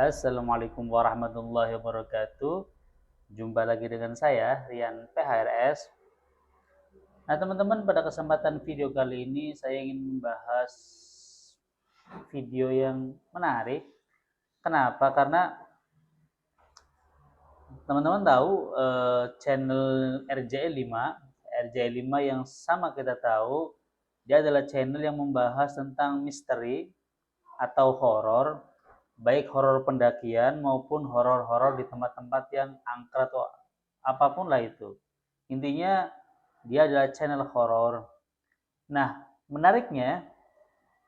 Assalamualaikum warahmatullahi wabarakatuh. Jumpa lagi dengan saya, Rian PHRS. Nah, teman-teman, pada kesempatan video kali ini saya ingin membahas video yang menarik. Kenapa? Karena teman-teman tahu channel RJ5 yang sama kita tahu, dia adalah channel yang membahas tentang misteri atau horor, baik horor pendakian maupun horor-horor di tempat-tempat yang angker atau apapun lah itu. Intinya dia adalah channel horor. Nah, menariknya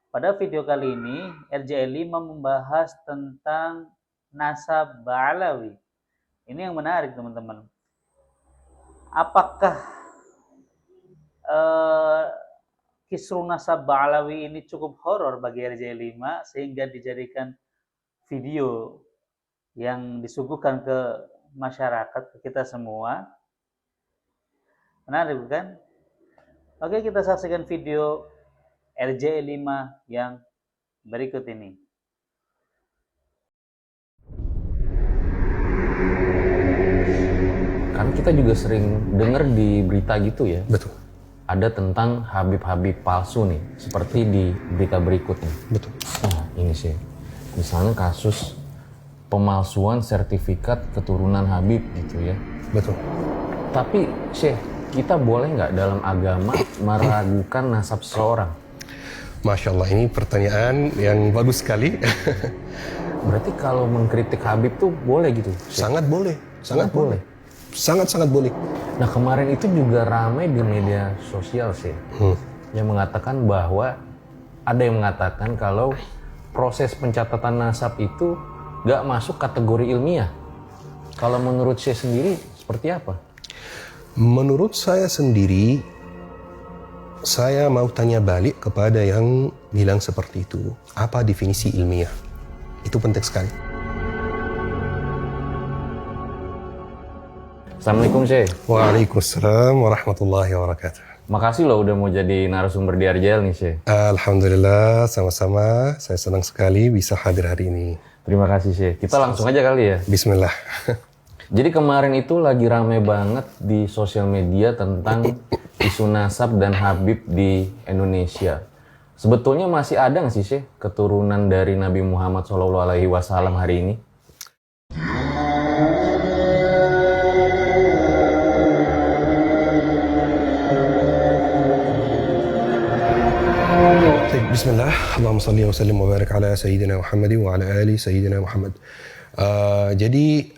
pada video kali ini RJ5 membahas tentang nasab Ba'alawi. Ini yang menarik, teman-teman. Apakah kisruh nasab Ba'alawi ini cukup horor bagi RJ5 sehingga dijadikan video yang disuguhkan ke masyarakat, ke kita semua? Menarik bukan? Oke, kita saksikan video RJ5 yang berikut ini. Kan kita juga sering dengar di berita gitu ya. Betul. Ada tentang Habib-Habib palsu nih, seperti di berita berikutnya. Betul. Nah, ini sih. Misalnya kasus pemalsuan sertifikat keturunan Habib gitu ya. Betul. Tapi, Syekh, kita boleh nggak dalam agama meragukan nasab seseorang? Masya Allah, ini pertanyaan yang bagus sekali. Berarti kalau mengkritik Habib tuh boleh gitu? Syekh? Sangat boleh. Sangat boleh. Sangat-sangat boleh. Nah, kemarin itu juga ramai di media sosial sih, yang mengatakan bahwa ada yang mengatakan kalau proses pencatatan nasab itu nggak masuk kategori ilmiah. Kalau menurut saya sendiri seperti apa? Menurut saya sendiri, saya mau tanya balik kepada yang bilang seperti itu. Apa definisi ilmiah? Itu penting sekali. Assalamualaikum, Syekh. Waalaikumsalam warahmatullahi wabarakatuh. Makasih loh udah mau jadi narasumber di RJL nih, Syekh. Alhamdulillah, sama-sama. Saya senang sekali bisa hadir hari ini. Terima kasih, Syekh. Kita langsung aja kali ya. Bismillah. Jadi kemarin itu lagi rame banget di sosial media tentang isu nasab dan Habib di Indonesia. Sebetulnya masih ada nggak sih, Syekh, keturunan dari Nabi Muhammad SAW hari ini? Bismillah, Allahumma salli wa sallim wa barik ala Sayyidina Muhammad wa ala ali Sayyidina Muhammad. Jadi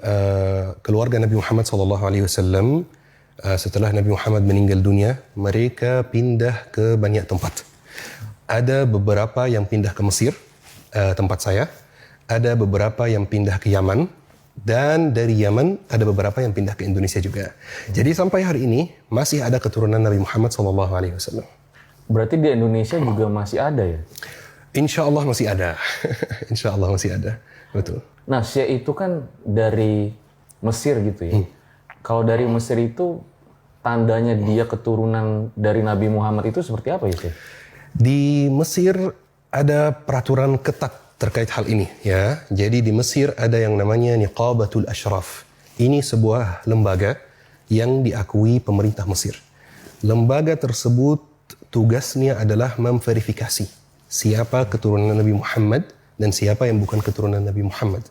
keluarga Nabi Muhammad SAW setelah Nabi Muhammad meninggal dunia, mereka pindah ke banyak tempat. Ada beberapa yang pindah ke Mesir, tempat saya. Ada beberapa yang pindah ke Yaman. Dan dari Yaman ada beberapa yang pindah ke Indonesia juga. Jadi sampai hari ini masih ada keturunan Nabi Muhammad SAW. Berarti di Indonesia juga masih ada ya? Insya Allah masih ada. Insya Allah masih ada. Betul. Nah, Syekh itu kan dari Mesir gitu ya. Kalau dari Mesir itu tandanya dia keturunan dari Nabi Muhammad itu seperti apa ya, Syekh? Di Mesir ada peraturan ketat terkait hal ini ya. Jadi di Mesir ada yang namanya Niqabatul Ashraf. Ini sebuah lembaga yang diakui pemerintah Mesir. Lembaga tersebut tugasnya adalah memverifikasi siapa keturunan Nabi Muhammad dan siapa yang bukan keturunan Nabi Muhammad.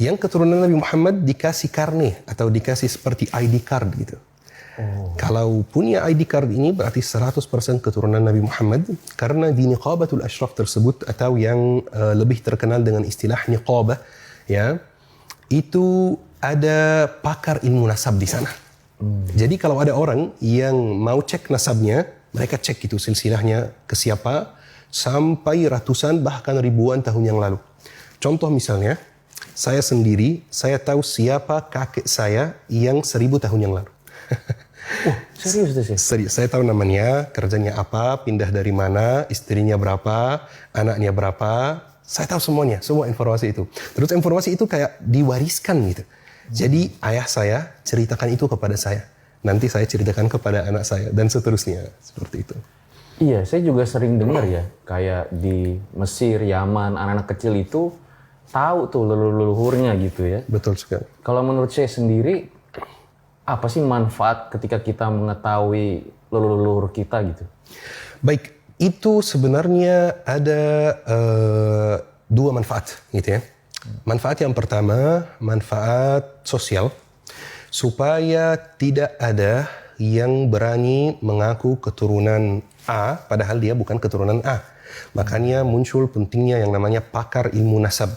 Yang keturunan Nabi Muhammad dikasih karne atau dikasih seperti ID card gitu. Kalau punya ID card ini berarti 100% keturunan Nabi Muhammad, karena di Niqabatul Ashraf tersebut atau yang lebih terkenal dengan istilah niqabah ya, itu ada pakar ilmu nasab di sana. Jadi kalau ada orang yang mau cek nasabnya, mereka cek itu silsilahnya ke siapa sampai ratusan bahkan ribuan tahun yang lalu. Contoh misalnya, saya sendiri, saya tahu siapa kakek saya yang 1000 tahun yang lalu. Serius tuh, Syekh? Serius, saya tahu namanya, kerjanya apa, pindah dari mana, istrinya berapa, anaknya berapa. Saya tahu semuanya, semua informasi itu. Terus informasi itu kayak diwariskan gitu. Jadi ayah saya ceritakan itu kepada saya. Nanti saya ceritakan kepada anak saya dan seterusnya, seperti itu. Iya, saya juga sering dengar ya, kayak di Mesir, Yaman, anak-anak kecil itu tahu tuh leluhurnya gitu ya. Betul sekali. Kalau menurut saya sendiri, apa sih manfaat ketika kita mengetahui leluhur kita gitu? Baik, itu sebenarnya ada dua manfaat gitu ya. Manfaat yang pertama, manfaat sosial, supaya tidak ada yang berani mengaku keturunan A, padahal dia bukan keturunan A. Makanya muncul pentingnya yang namanya pakar ilmu nasab.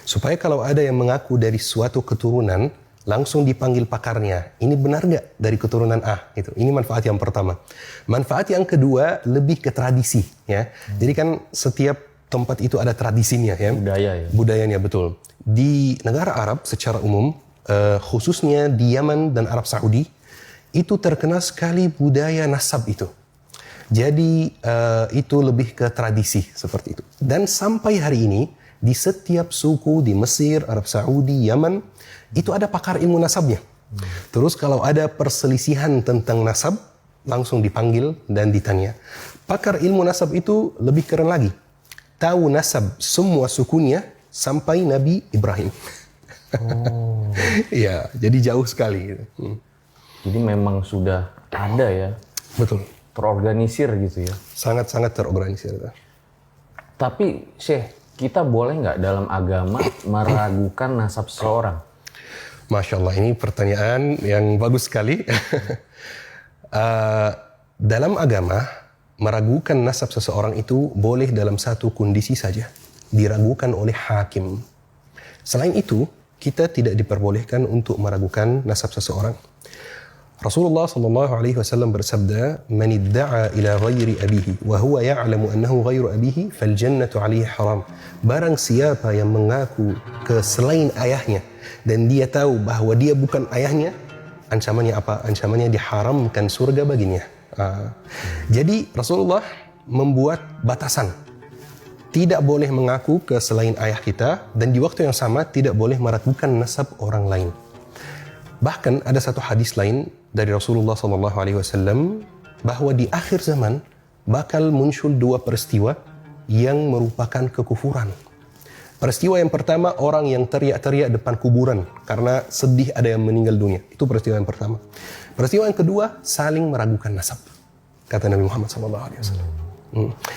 Supaya kalau ada yang mengaku dari suatu keturunan, langsung dipanggil pakarnya. Ini benar nggak dari keturunan A? Gitu. Ini manfaat yang pertama. Manfaat yang kedua lebih ke tradisi. Ya. Jadi kan setiap tempat itu ada tradisinya. Ya. Budaya ya? Budayanya, betul. Di negara Arab secara umum, khususnya di Yaman dan Arab Saudi, itu terkenal sekali budaya nasab itu. Jadi itu lebih ke tradisi seperti itu. Dan sampai hari ini, di setiap suku di Mesir, Arab Saudi, Yaman, itu ada pakar ilmu nasabnya. Terus kalau ada perselisihan tentang nasab, langsung dipanggil dan ditanya. Pakar ilmu nasab itu lebih keren lagi. Tahu nasab semua sukunya sampai Nabi Ibrahim. Oh. Ya, jadi jauh sekali. Jadi memang sudah ada ya, Betul. terorganisir gitu ya. Sangat-sangat terorganisir. Tapi Syekh, kita boleh nggak dalam agama meragukan nasab seseorang? Masya Allah, ini pertanyaan yang bagus sekali. Dalam agama, meragukan nasab seseorang itu boleh dalam satu kondisi saja. Diragukan oleh hakim. Selain itu, kita tidak diperbolehkan untuk meragukan nasab seseorang. Rasulullah SAW bersabda, "Man idda'a ila ghairi abihi wa huwa ya'lamu annahu ghairu abihi fal jannatu 'alaihi haram." Barang siapa yang mengaku ke selain ayahnya dan dia tahu bahwa dia bukan ayahnya, ancamannya apa? Ancamannya diharamkan surga baginya. Jadi Rasulullah membuat batasan. Tidak boleh mengaku ke selain ayah kita dan di waktu yang sama tidak boleh meragukan nasab orang lain. Bahkan ada satu hadis lain dari Rasulullah SAW bahwa di akhir zaman bakal muncul dua peristiwa yang merupakan kekufuran. Peristiwa yang pertama, orang yang teriak-teriak depan kuburan karena sedih ada yang meninggal dunia. Itu peristiwa yang pertama. Peristiwa yang kedua, saling meragukan nasab, kata Nabi Muhammad SAW.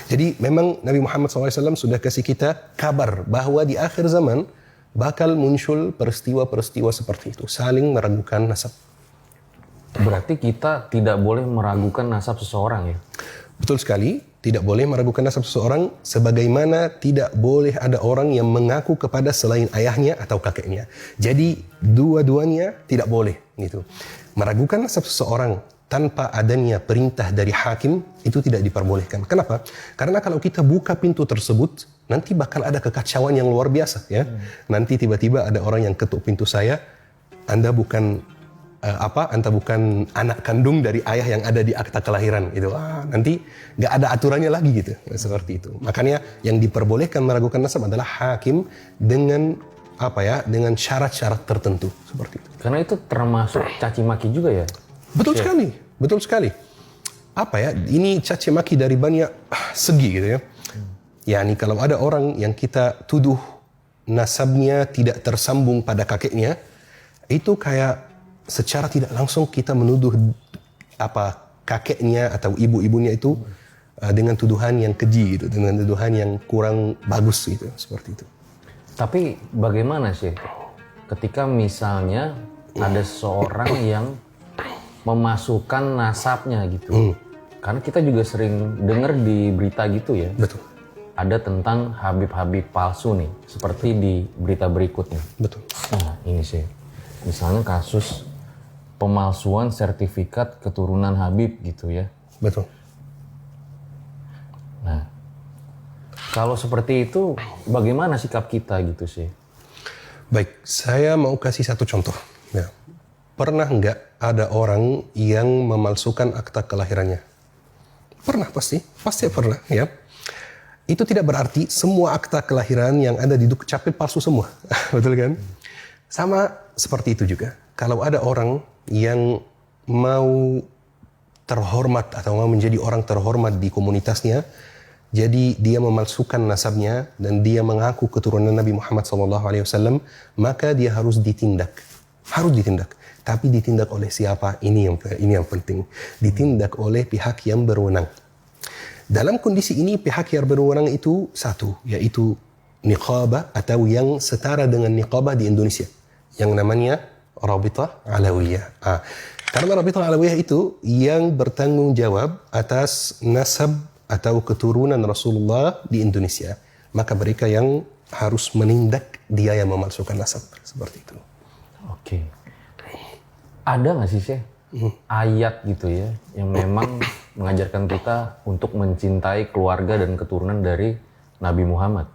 Jadi memang Nabi Muhammad SAW sudah kasih kita kabar bahwa di akhir zaman bakal muncul peristiwa-peristiwa seperti itu, saling meragukan nasab. Berarti kita tidak boleh meragukan nasab seseorang ya? Betul sekali, tidak boleh meragukan nasab seseorang, sebagaimana tidak boleh ada orang yang mengaku kepada selain ayahnya atau kakeknya. Jadi dua-duanya tidak boleh gitu. Meragukan nasab seseorang tanpa adanya perintah dari hakim itu tidak diperbolehkan. Kenapa? Karena kalau kita buka pintu tersebut, nanti bakal ada kekacauan yang luar biasa ya. Nanti tiba-tiba ada orang yang ketuk pintu saya, Anda bukan Anda bukan anak kandung dari ayah yang ada di akta kelahiran itu. Nanti nggak ada aturannya lagi gitu. Seperti itu. Makanya yang diperbolehkan meragukan nasab adalah hakim dengan dengan syarat-syarat tertentu seperti itu. Karena itu termasuk caci maki juga ya? Betul sekali, betul sekali. Ini caci maki dari banyak segi gitu ya. Yani kalau ada orang yang kita tuduh nasabnya tidak tersambung pada kakeknya, itu kayak secara tidak langsung kita menuduh kakeknya atau ibu-ibunya itu dengan tuduhan yang keji gitu, dengan tuduhan yang kurang bagus gitu, seperti itu. Tapi bagaimana sih ketika misalnya ada seseorang yang memasukkan nasabnya gitu? Karena kita juga sering dengar di berita gitu ya. Betul. Ada tentang Habib-Habib palsu nih, seperti di berita berikutnya. Betul. Nah ini sih, misalnya kasus pemalsuan sertifikat keturunan Habib gitu ya. Betul. Nah, kalau seperti itu bagaimana sikap kita gitu sih? Baik, saya mau kasih satu contoh. Ya. Pernah nggak ada orang yang memalsukan akta kelahirannya? Pernah pasti pernah ya. Itu tidak berarti semua akta kelahiran yang ada di Dukcapil palsu semua, betul kan? Sama seperti itu juga. Kalau ada orang yang mau terhormat atau mau menjadi orang terhormat di komunitasnya, jadi dia memalsukan nasabnya dan dia mengaku keturunan Nabi Muhammad SAW, maka dia harus ditindak. Harus ditindak. Tapi ditindak oleh siapa? Ini yang penting. Ditindak oleh pihak yang berwenang. Dalam kondisi ini pihak yang berwenang itu satu, yaitu niqabah atau yang setara dengan niqabah di Indonesia, yang namanya Rabitah Alawiyah. Karena Rabitah Alawiyah itu yang bertanggung jawab atas nasab atau keturunan Rasulullah di Indonesia, maka mereka yang harus menindak dia yang memalsukan nasab, seperti itu. Oke. Ada nggak sih Syekh ayat gitu ya yang memang mengajarkan kita untuk mencintai keluarga dan keturunan dari Nabi Muhammad?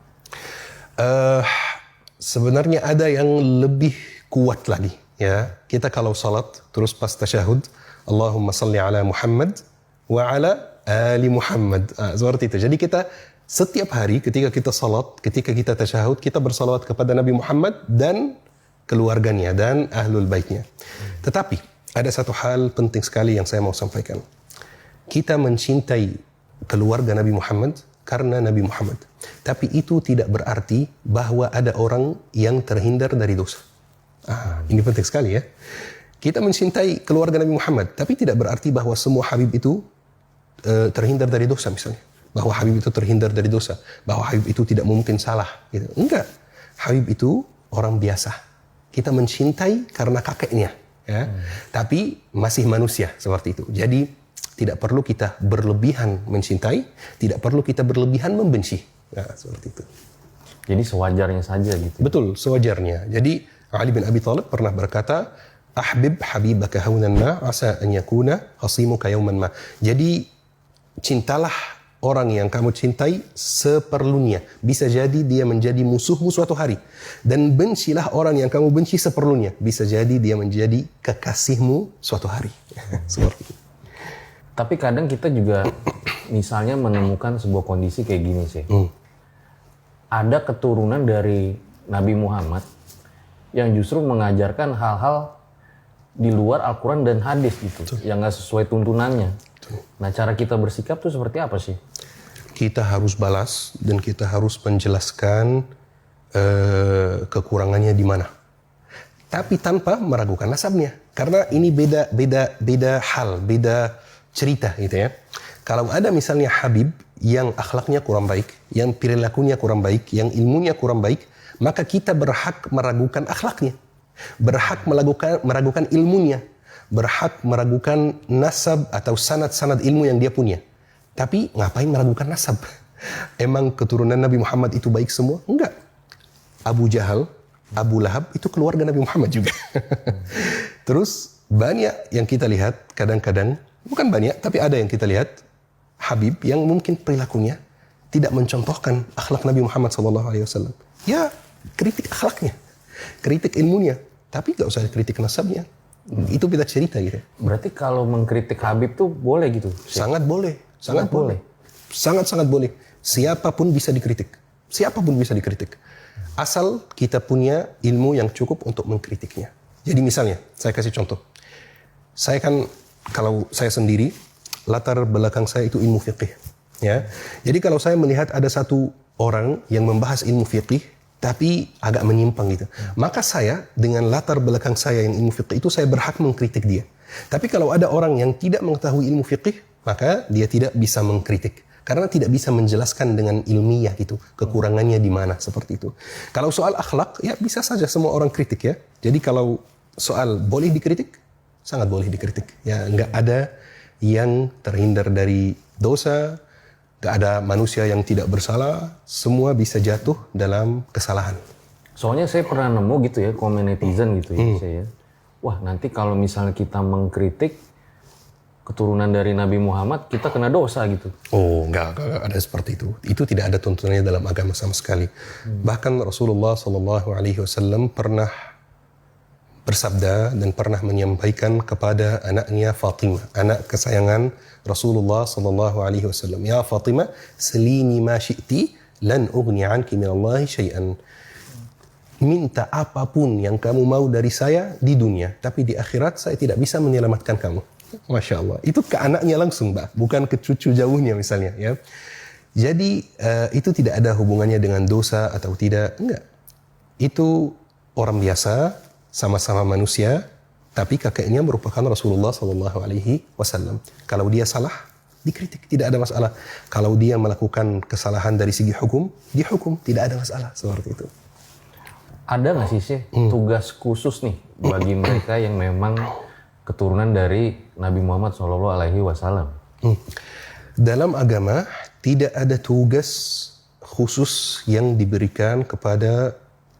Sebenarnya ada yang lebih kuat lagi. Ya, kita kalau salat terus pas tasyahud, Allahumma salli ala Muhammad wa ala Ali Muhammad. Seperti itu. Jadi kita setiap hari ketika kita salat, ketika kita tasyahud, kita bersalawat kepada Nabi Muhammad dan keluarganya dan ahlul baitnya. Tetapi ada satu hal penting sekali yang saya mau sampaikan. Kita mencintai keluarga Nabi Muhammad karena Nabi Muhammad. Tapi itu tidak berarti bahwa ada orang yang terhindar dari dosa. Ini penting sekali ya. Kita mencintai keluarga Nabi Muhammad, tapi tidak berarti bahwa semua Habib itu terhindar dari dosa misalnya. Bahwa Habib itu terhindar dari dosa. Bahwa Habib itu tidak mungkin salah. Gitu. Enggak. Habib itu orang biasa. Kita mencintai karena kakeknya. Ya. Tapi masih manusia seperti itu. Jadi tidak perlu kita berlebihan mencintai. Tidak perlu kita berlebihan membenci. Nah, seperti itu. Jadi sewajarnya saja gitu. Betul, sewajarnya. Jadi Ali bin Abi Thalib pernah berkata, "Ahbib habibaka haunan ma asa an yakuna khasimuka yawman ma." Jadi cintalah orang yang kamu cintai seperlunya. Bisa jadi dia menjadi musuhmu suatu hari. Dan bencilah orang yang kamu benci seperlunya. Bisa jadi dia menjadi kekasihmu suatu hari. Seperti itu. Tapi kadang kita juga misalnya menemukan sebuah kondisi kayak gini sih. Ada keturunan dari Nabi Muhammad yang justru mengajarkan hal-hal di luar Al-Quran dan hadis gitu. Yang gak sesuai tuntunannya. Nah, cara kita bersikap tuh seperti apa sih? Kita harus balas dan kita harus menjelaskan kekurangannya di mana. Tapi tanpa meragukan nasabnya. Karena ini beda hal, beda cerita gitu ya. Kalau ada misalnya Habib yang akhlaknya kurang baik, yang perilakunya kurang baik, yang ilmunya kurang baik, maka kita berhak meragukan akhlaknya. Berhak meragukan ilmunya. Berhak meragukan nasab atau sanad-sanad ilmu yang dia punya. Tapi ngapain meragukan nasab? Emang keturunan Nabi Muhammad itu baik semua? Enggak. Abu Jahal, Abu Lahab itu keluarga Nabi Muhammad juga. Terus banyak yang kita lihat kadang-kadang, bukan banyak, tapi ada yang kita lihat Habib yang mungkin perilakunya tidak mencontohkan akhlak Nabi Muhammad SAW. Ya, kritik akhlaknya, kritik ilmunya, tapi gak usah kritik nasabnya. Itu beda cerita gitu. Berarti kalau mengkritik Habib tuh boleh gitu? Sangat boleh. Sangat boleh. Sangat-sangat boleh. Siapapun bisa dikritik. Siapapun bisa dikritik. Asal kita punya ilmu yang cukup untuk mengkritiknya. Jadi misalnya, saya kasih contoh. Saya kan, kalau saya sendiri, latar belakang saya itu ilmu fiqih. Ya. Jadi kalau saya melihat ada satu orang yang membahas ilmu fiqih, tapi agak menyimpang gitu. Maka saya, dengan latar belakang saya yang ilmu fiqih itu, saya berhak mengkritik dia. Tapi kalau ada orang yang tidak mengetahui ilmu fiqih, maka dia tidak bisa mengkritik. Karena tidak bisa menjelaskan dengan ilmiah gitu, kekurangannya di mana, seperti itu. Kalau soal akhlak, ya bisa saja semua orang kritik ya. Jadi kalau soal boleh dikritik, sangat boleh dikritik. Ya, nggak ada yang terhindar dari dosa, nggak ada manusia yang tidak bersalah, semua bisa jatuh dalam kesalahan. Soalnya saya pernah nemu gitu ya, komen netizen gitu ya, saya. Wah, nanti kalau misalnya kita mengkritik keturunan dari Nabi Muhammad, kita kena dosa gitu. Oh, enggak ada seperti itu. Itu tidak ada tuntunannya dalam agama sama sekali. Bahkan Rasulullah SAW pernah bersabda dan pernah menyampaikan kepada anaknya Fatimah, anak kesayangan Rasulullah SAW. Ya Fatimah, selini ma syi'ti lan ughni anki minallahi syai'an. Minta apapun yang kamu mau dari saya di dunia, tapi di akhirat saya tidak bisa menyelamatkan kamu. Masya Allah. Itu ke anaknya langsung, Mbak. Bukan ke cucu jauhnya misalnya. Ya. Jadi itu tidak ada hubungannya dengan dosa atau tidak, enggak. Itu orang biasa, sama-sama manusia, tapi kakeknya merupakan Rasulullah Sallallahu Alaihi Wasallam. Kalau dia salah, dikritik, tidak ada masalah. Kalau dia melakukan kesalahan dari segi hukum, dihukum, tidak ada masalah seperti itu. Ada nggak sih Syekh tugas khusus nih bagi mereka yang memang keturunan dari Nabi Muhammad SAW? Dalam agama tidak ada tugas khusus yang diberikan kepada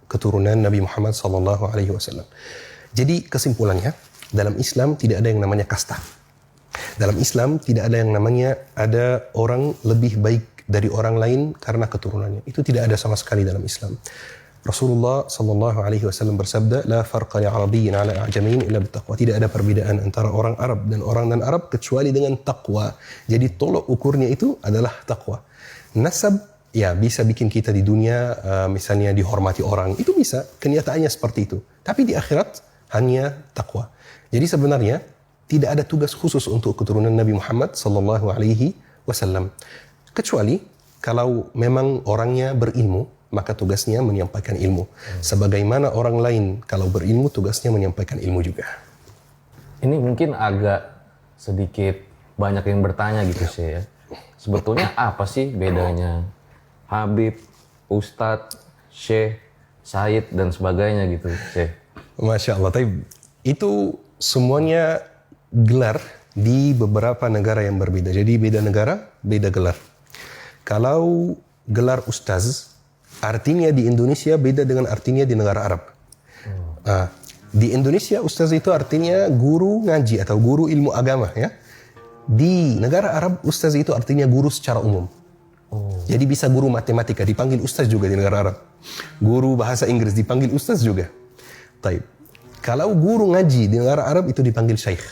keturunan Nabi Muhammad SAW. Jadi kesimpulannya, dalam Islam tidak ada yang namanya kasta. Dalam Islam tidak ada yang namanya ada orang lebih baik dari orang lain karena keturunannya. Itu tidak ada sama sekali dalam Islam. Rasulullah sallallahu alaihi wasallam bersabda, "La farqa li 'arabiyyin 'ala a'jamiyyin illa bittaqwa." Tidak ada perbedaan antara orang Arab dan orang non-Arab kecuali dengan takwa. Jadi tolok ukurnya itu adalah takwa. Nasab ya bisa bikin kita di dunia misalnya dihormati orang, itu bisa, kenyataannya seperti itu. Tapi di akhirat hanya takwa. Jadi sebenarnya tidak ada tugas khusus untuk keturunan Nabi Muhammad sallallahu alaihi wasallam. Kecuali kalau memang orangnya berilmu, maka tugasnya menyampaikan ilmu. Sebagaimana orang lain kalau berilmu, tugasnya menyampaikan ilmu juga. Ini mungkin agak sedikit banyak yang bertanya gitu sih ya. Sebetulnya apa sih bedanya Habib, Ustadz, Syekh, Said dan sebagainya gitu Syekh? Masya Allah. Tapi itu semuanya gelar di beberapa negara yang berbeda. Jadi beda negara, beda gelar. Kalau gelar Ustaz, artinya di Indonesia beda dengan artinya di negara Arab. Di Indonesia Ustaz itu artinya guru ngaji atau guru ilmu agama ya. Di negara Arab Ustaz itu artinya guru secara umum. Jadi bisa guru matematika dipanggil Ustaz juga di negara Arab. Guru bahasa Inggris dipanggil Ustaz juga. Taib. Kalau guru ngaji di negara Arab itu dipanggil Syekh.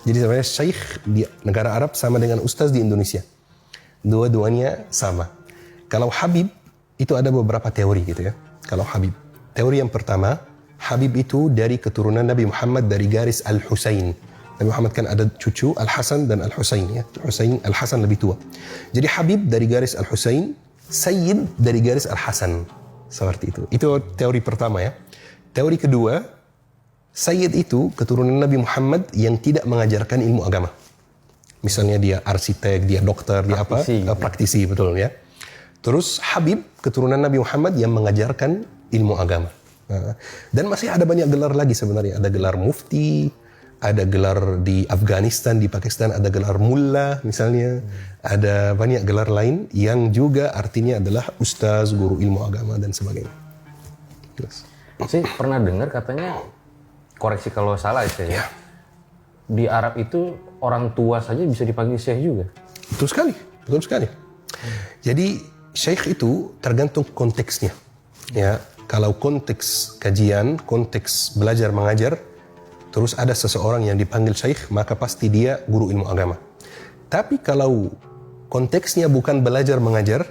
Jadi sebenarnya Syekh di negara Arab sama dengan Ustaz di Indonesia. Dua-duanya sama. Kalau Habib itu ada beberapa teori gitu ya. Kalau Habib, teori yang pertama, Habib itu dari keturunan Nabi Muhammad dari garis Al-Husain. Nabi Muhammad kan ada cucu Al-Hasan dan Al-Husain ya. Al-Hasan lebih tua. Jadi Habib dari garis Al-Husain, Sayyid dari garis Al-Hasan. Seperti itu. Itu teori pertama ya. Teori kedua, Sayyid itu keturunan Nabi Muhammad yang tidak mengajarkan ilmu agama. Misalnya dia arsitek, dia dokter, dia apa? Praktisi, betul ya. Terus Habib, keturunan Nabi Muhammad yang mengajarkan ilmu agama. Dan masih ada banyak gelar lagi sebenarnya. Ada gelar mufti, ada gelar di Afghanistan, di Pakistan, ada gelar mullah misalnya. Ada banyak gelar lain yang juga artinya adalah ustaz, guru ilmu agama, dan sebagainya. Yes. Saya pernah dengar katanya, koreksi kalau salah ya. Di Arab itu orang tua saja bisa dipanggil syekh juga. Betul sekali, betul sekali. Jadi syekh itu tergantung konteksnya. Ya, kalau konteks kajian, konteks belajar mengajar, terus ada seseorang yang dipanggil syekh, maka pasti dia guru ilmu agama. Tapi kalau konteksnya bukan belajar mengajar,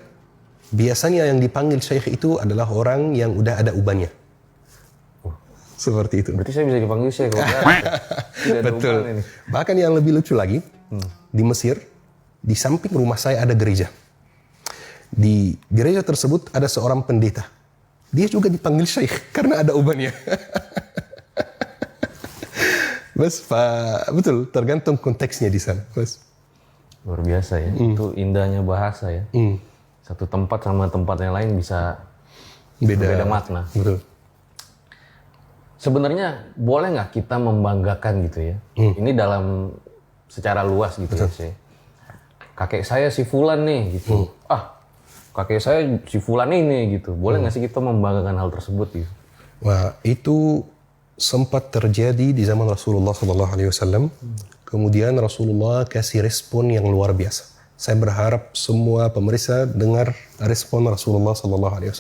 biasanya yang dipanggil syekh itu adalah orang yang udah ada ubannya. Seperti itu. Berarti saya bisa dipanggil syekh kalau tidak ada betul. uban ini. Bahkan yang lebih lucu lagi, di Mesir, di samping rumah saya ada gereja. Di gereja tersebut ada seorang pendeta. Dia juga dipanggil syekh karena ada ubannya. Betul, tergantung konteksnya di sana. Luar biasa ya, itu indahnya bahasa ya. Satu tempat sama tempat yang lain bisa beda makna. Betul. Sebenarnya boleh nggak kita membanggakan gitu ya? Ini dalam secara luas gitu ya sih. Kakek saya si Fulan nih gitu. Kakek saya si Fulan ini gitu. Boleh nggak sih kita membanggakan hal tersebut gitu? Wah, itu sempat terjadi di zaman Rasulullah SAW. Kemudian Rasulullah kasih respon yang luar biasa. Saya berharap semua pemirsa dengar respon Rasulullah SAW.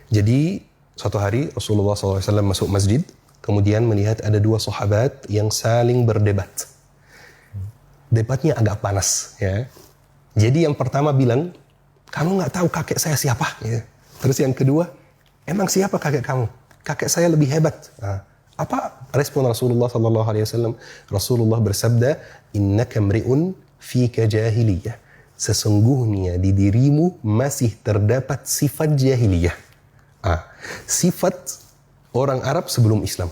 Jadi suatu hari Rasulullah SAW masuk masjid, kemudian melihat ada dua sahabat yang saling berdebat. Debatnya agak panas, ya. Jadi yang pertama bilang, kamu nggak tahu kakek saya siapa? Ya. Terus yang kedua, emang siapa kakek kamu? Kakek saya lebih hebat. Apa respon Rasulullah SAW? Rasulullah bersabda, innaka mri'un fika jahiliyah. sesungguhnya di dirimu masih terdapat sifat jahiliyah. Sifat orang Arab sebelum Islam.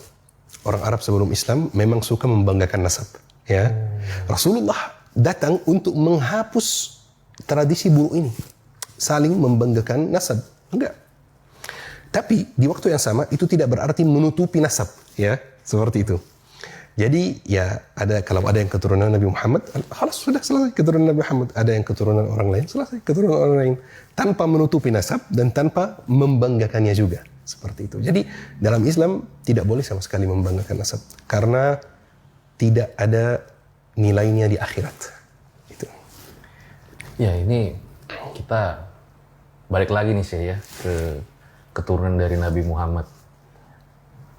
Orang Arab sebelum Islam memang suka membanggakan nasab. Ya, Rasulullah datang untuk menghapus tradisi buruk ini, saling membanggakan nasab. Enggak. Tapi di waktu yang sama itu tidak berarti menutupi nasab, ya, seperti itu. Jadi ya kalau ada yang keturunan Nabi Muhammad, sudah selesai keturunan Nabi Muhammad. Ada yang keturunan orang lain, selesai keturunan orang lain, tanpa menutupi nasab dan tanpa membanggakannya juga, seperti itu. Jadi dalam Islam tidak boleh sama sekali membanggakan nasab karena tidak ada nilainya di akhirat. Itu. Ya, ini kita balik lagi nih sih ya ke keturunan dari Nabi Muhammad.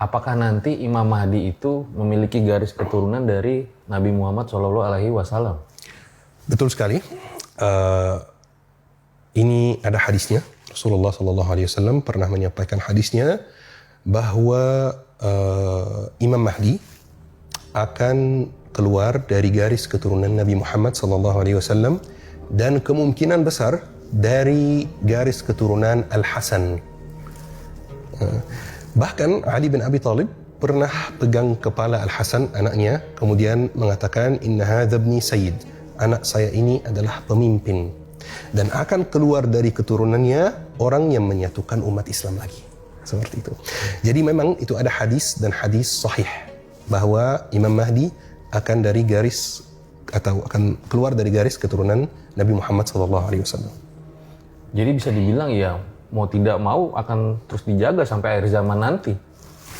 Apakah nanti Imam Mahdi itu memiliki garis keturunan dari Nabi Muhammad SAW? Betul sekali. Ini ada hadisnya. Rasulullah SAW pernah menyampaikan hadisnya bahwa Imam Mahdi akan keluar dari garis keturunan Nabi Muhammad SAW dan kemungkinan besar dari garis keturunan Al-Hasan. Bahkan Ali bin Abi Thalib pernah pegang kepala Al-Hasan, anaknya, kemudian mengatakan, "Inna hadza ibni sayyid." Anak saya ini adalah pemimpin. Dan akan keluar dari keturunannya orang yang menyatukan umat Islam lagi. Seperti itu. Jadi memang itu ada hadis dan hadis sahih bahwa Imam Mahdi akan dari garis atau akan keluar dari garis keturunan Nabi Muhammad SAW. Jadi bisa dibilang ya mau tidak mau akan terus dijaga sampai akhir zaman nanti.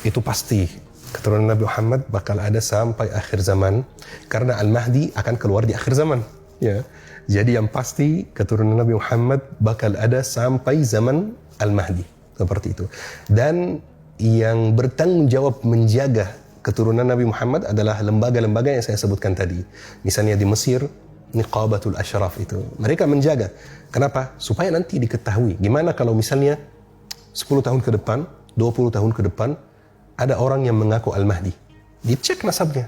Itu pasti. Keturunan Nabi Muhammad bakal ada sampai akhir zaman karena Al-Mahdi akan keluar di akhir zaman. Ya. Jadi yang pasti keturunan Nabi Muhammad bakal ada sampai zaman Al-Mahdi. Seperti itu. Dan yang bertanggung jawab menjaga keturunan Nabi Muhammad adalah lembaga-lembaga yang saya sebutkan tadi. Misalnya di Mesir, Niqabatul Ashraf itu. Mereka menjaga. Kenapa? Supaya nanti diketahui. Gimana kalau misalnya 10 tahun ke depan, 20 tahun ke depan, ada orang yang mengaku Al-Mahdi. Dicek nasabnya.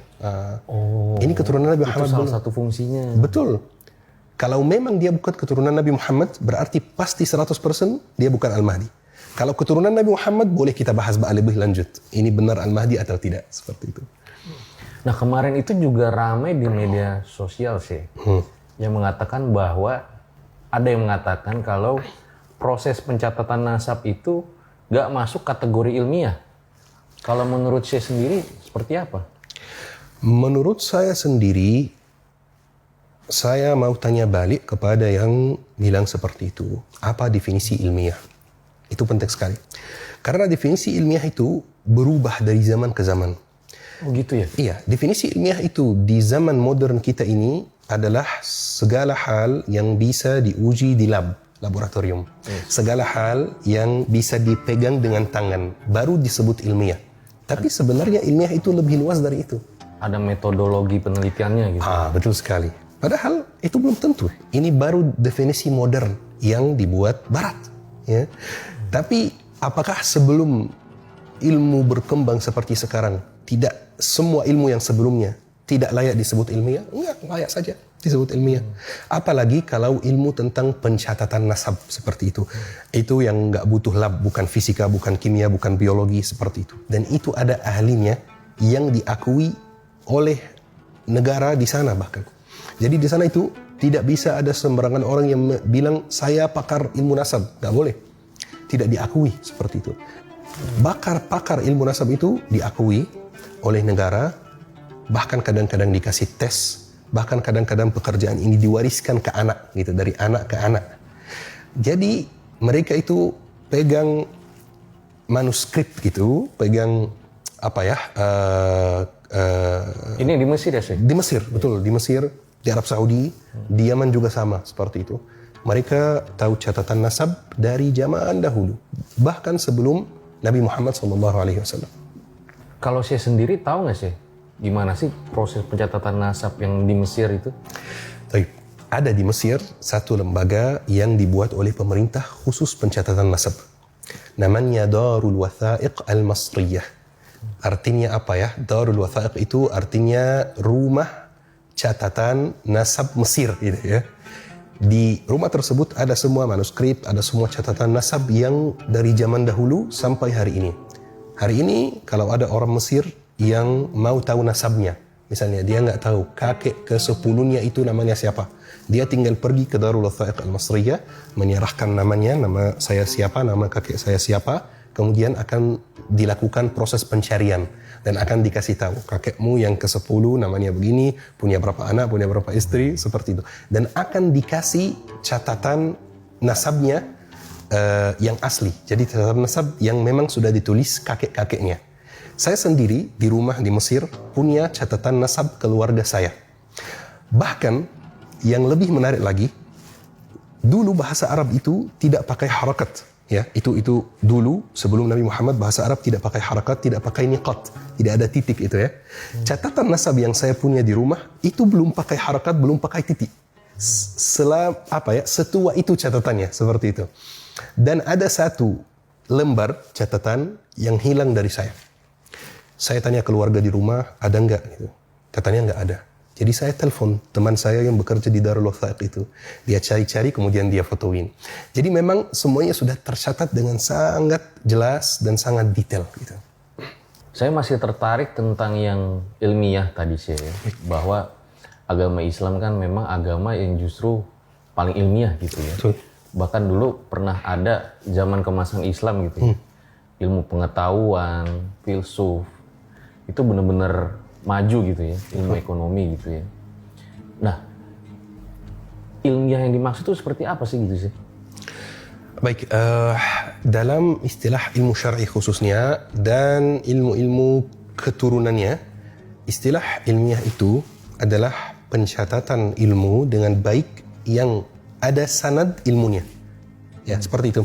Ini keturunan Nabi Muhammad. Itu salah satu fungsinya. Betul. Kalau memang dia bukan keturunan Nabi Muhammad, berarti pasti 100% dia bukan Al-Mahdi. Kalau keturunan Nabi Muhammad, boleh kita bahas lebih lanjut. Ini benar Al-Mahdi atau tidak. Seperti itu. Nah, kemarin itu juga ramai di media sosial sih, yang mengatakan bahwa ada yang mengatakan kalau proses pencatatan nasab itu gak masuk kategori ilmiah. Kalau menurut saya sendiri, seperti apa? Menurut saya sendiri, saya mau tanya balik kepada yang bilang seperti itu. Apa definisi ilmiah? Itu penting sekali. Karena definisi ilmiah itu berubah dari zaman ke zaman. Oh gitu ya? Iya, definisi ilmiah itu di zaman modern kita ini adalah segala hal yang bisa diuji di laboratorium. Segala hal yang bisa dipegang dengan tangan, baru disebut ilmiah. Tapi sebenarnya ilmiah itu lebih luas dari itu. Ada metodologi penelitiannya gitu? Betul sekali. Padahal itu belum tentu. Ini baru definisi modern yang dibuat Barat. Ya. Tapi apakah sebelum ilmu berkembang seperti sekarang, tidak semua ilmu yang sebelumnya tidak layak disebut ilmiah? Enggak, layak saja disebut ilmiah. Apalagi kalau ilmu tentang pencatatan nasab seperti itu. Itu yang enggak butuh lab, bukan fisika, bukan kimia, bukan biologi, seperti itu. Dan itu ada ahlinya yang diakui oleh negara di sana bahkan. Jadi di sana itu tidak bisa ada sembarangan orang yang bilang saya pakar ilmu nasab. Enggak boleh. Tidak diakui seperti itu. Pakar ilmu nasab itu diakui oleh negara, bahkan kadang-kadang dikasih tes, bahkan kadang-kadang pekerjaan ini diwariskan ke anak, gitu, dari anak ke anak. Jadi mereka itu pegang manuskrip gitu, pegang apa ya? Ini di Mesir ya sih? Di Mesir, betul, di Mesir, di Arab Saudi, di Yaman juga sama seperti itu. Mereka tahu catatan nasab dari zaman dahulu, bahkan sebelum Nabi Muhammad SAW. Kalau saya sendiri tahu nggak sih gimana sih proses pencatatan nasab yang di Mesir itu? Ada di Mesir satu lembaga yang dibuat oleh pemerintah khusus pencatatan nasab. Namanya Darul Wathaiq Al-Masriyah. Artinya apa ya? Darul Wathaiq itu artinya rumah catatan nasab Mesir gitu ya. Di rumah tersebut ada semua manuskrip, ada semua catatan nasab yang dari zaman dahulu sampai hari ini. Hari ini kalau ada orang Mesir yang mau tahu nasabnya, misalnya dia nggak tahu kakek ke-10-nya itu namanya siapa, dia tinggal pergi ke Darul Wathaiq Al-Masriyah, menyerahkan namanya, nama saya siapa, nama kakek saya siapa, kemudian akan dilakukan proses pencarian dan akan dikasih tahu kakekmu yang ke-10 namanya begini, punya berapa anak, punya berapa istri, seperti itu. Dan akan dikasih catatan nasabnya yang asli. Jadi catatan nasab yang memang sudah ditulis kakek-kakeknya. Saya sendiri di rumah di Mesir punya catatan nasab keluarga saya. Bahkan yang lebih menarik lagi, dulu bahasa Arab itu tidak pakai harakat. Ya, itu dulu sebelum Nabi Muhammad bahasa Arab tidak pakai harakat, tidak pakai niqat, tidak ada titik itu ya. Catatan nasab yang saya punya di rumah itu belum pakai harakat, belum pakai titik. Setua itu catatannya seperti itu. Dan ada satu lembar catatan yang hilang dari saya. Saya tanya keluarga di rumah, ada enggak gitu. Katanya enggak ada. Jadi saya telepon teman saya yang bekerja di Darul Wathaiq itu. Dia cari-cari kemudian dia fotoin. Jadi memang semuanya sudah tercatat dengan sangat jelas dan sangat detail gitu. Saya masih tertarik tentang yang ilmiah tadi sih ya. Bahwa agama Islam kan memang agama yang justru paling ilmiah gitu ya. Betul. Bahkan dulu pernah ada zaman kemasan Islam gitu ya. Ilmu pengetahuan, filsuf, itu benar-benar maju gitu ya, ilmu ekonomi gitu ya. Nah, ilmiah yang dimaksud itu seperti apa sih gitu sih? Baik, dalam istilah ilmu syar'i khususnya dan ilmu-ilmu keturunannya, istilah ilmiah itu adalah pencatatan ilmu dengan baik yang ada sanad ilmunya. Ya, seperti itu.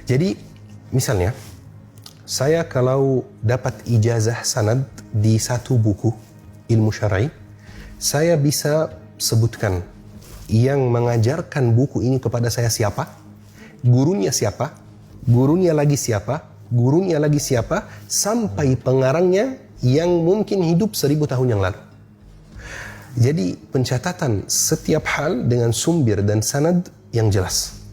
Jadi, misalnya, saya kalau dapat ijazah sanad di satu buku ilmu syar'i, saya bisa sebutkan yang mengajarkan buku ini kepada saya siapa, gurunya siapa, gurunya lagi siapa, gurunya lagi siapa, sampai pengarangnya yang mungkin hidup 1000 tahun yang lalu. Jadi pencatatan setiap hal dengan sumber dan sanad yang jelas.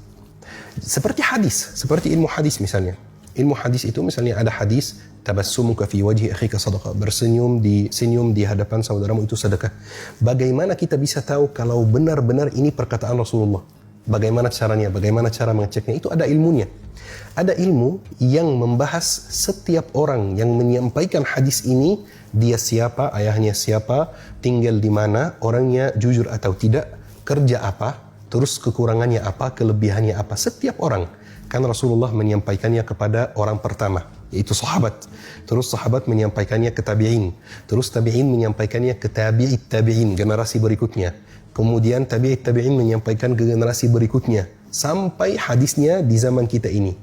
Seperti hadis, seperti ilmu hadis misalnya. Ilmu hadis itu misalnya ada hadis tabassumuka fi wajhi akhika sadaqah, senyum di hadapan saudaramu itu sedekah. Bagaimana kita bisa tahu kalau benar-benar ini perkataan Rasulullah? Bagaimana caranya? Bagaimana cara mengeceknya? Itu ada ilmunya. Ada ilmu yang membahas setiap orang yang menyampaikan hadis ini, dia siapa, ayahnya siapa, tinggal di mana, orangnya jujur atau tidak, kerja apa, terus kekurangannya apa, kelebihannya apa, setiap orang. Kan Rasulullah menyampaikannya kepada orang pertama, yaitu sahabat. Terus sahabat menyampaikannya ke tabi'in. Terus tabi'in menyampaikannya ke tabi'it tabi'in, generasi berikutnya. Kemudian tabi'it tabi'in menyampaikan ke generasi berikutnya. Sampai hadisnya di zaman kita ini.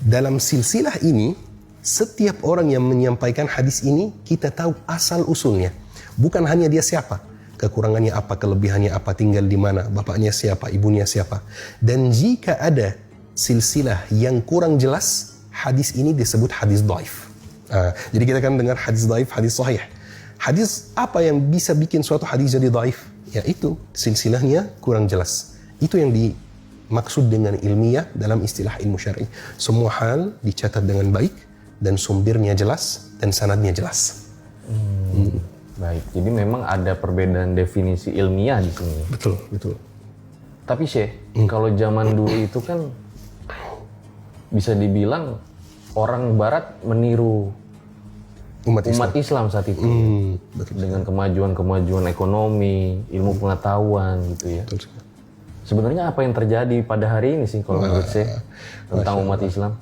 Dalam silsilah ini, setiap orang yang menyampaikan hadis ini, kita tahu asal usulnya. Bukan hanya dia siapa, kekurangannya apa, kelebihannya apa, tinggal di mana, bapaknya siapa, ibunya siapa. Dan jika ada silsilah yang kurang jelas, hadis ini disebut hadis dhaif. Jadi kita kan dengar hadis dhaif, hadis sahih. Hadis apa yang bisa bikin suatu hadis jadi dhaif? Ya itu, silsilahnya kurang jelas. Itu yang dimaksud dengan ilmiah dalam istilah ilmu syar'i. Semua hal dicatat dengan baik dan sumbernya jelas dan sanadnya jelas. Baik, jadi memang ada perbedaan definisi ilmiah di sini. Betul, betul. Tapi Syekh, kalau zaman dulu itu kan bisa dibilang orang Barat meniru umat Islam saat itu. Betul. Dengan kemajuan ekonomi, ilmu pengetahuan gitu ya. Betul. Sebenarnya apa yang terjadi pada hari ini sih kalau menurut saya tentang umat Islam?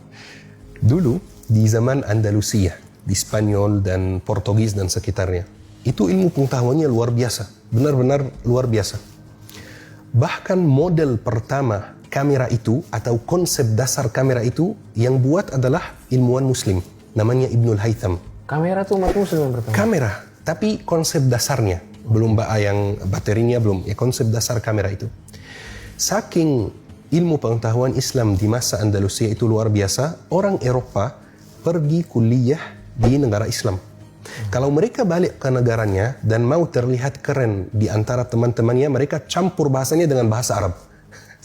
Dulu di zaman Andalusia, di Spanyol dan Portugis dan sekitarnya, itu ilmu pengetahuannya luar biasa, benar-benar luar biasa. Bahkan model pertama kamera itu atau konsep dasar kamera itu yang buat adalah ilmuwan Muslim, namanya Ibnul Haytham. Kamera tuh umat Muslim yang pertama? Kamera, tapi konsep dasarnya, belum yang baterinya belum, ya konsep dasar kamera itu. Saking ilmu pengetahuan Islam di masa Andalusia itu luar biasa, orang Eropa pergi kuliah di negara Islam. Kalau mereka balik ke negaranya dan mau terlihat keren di antara teman-temannya, mereka campur bahasanya dengan bahasa Arab.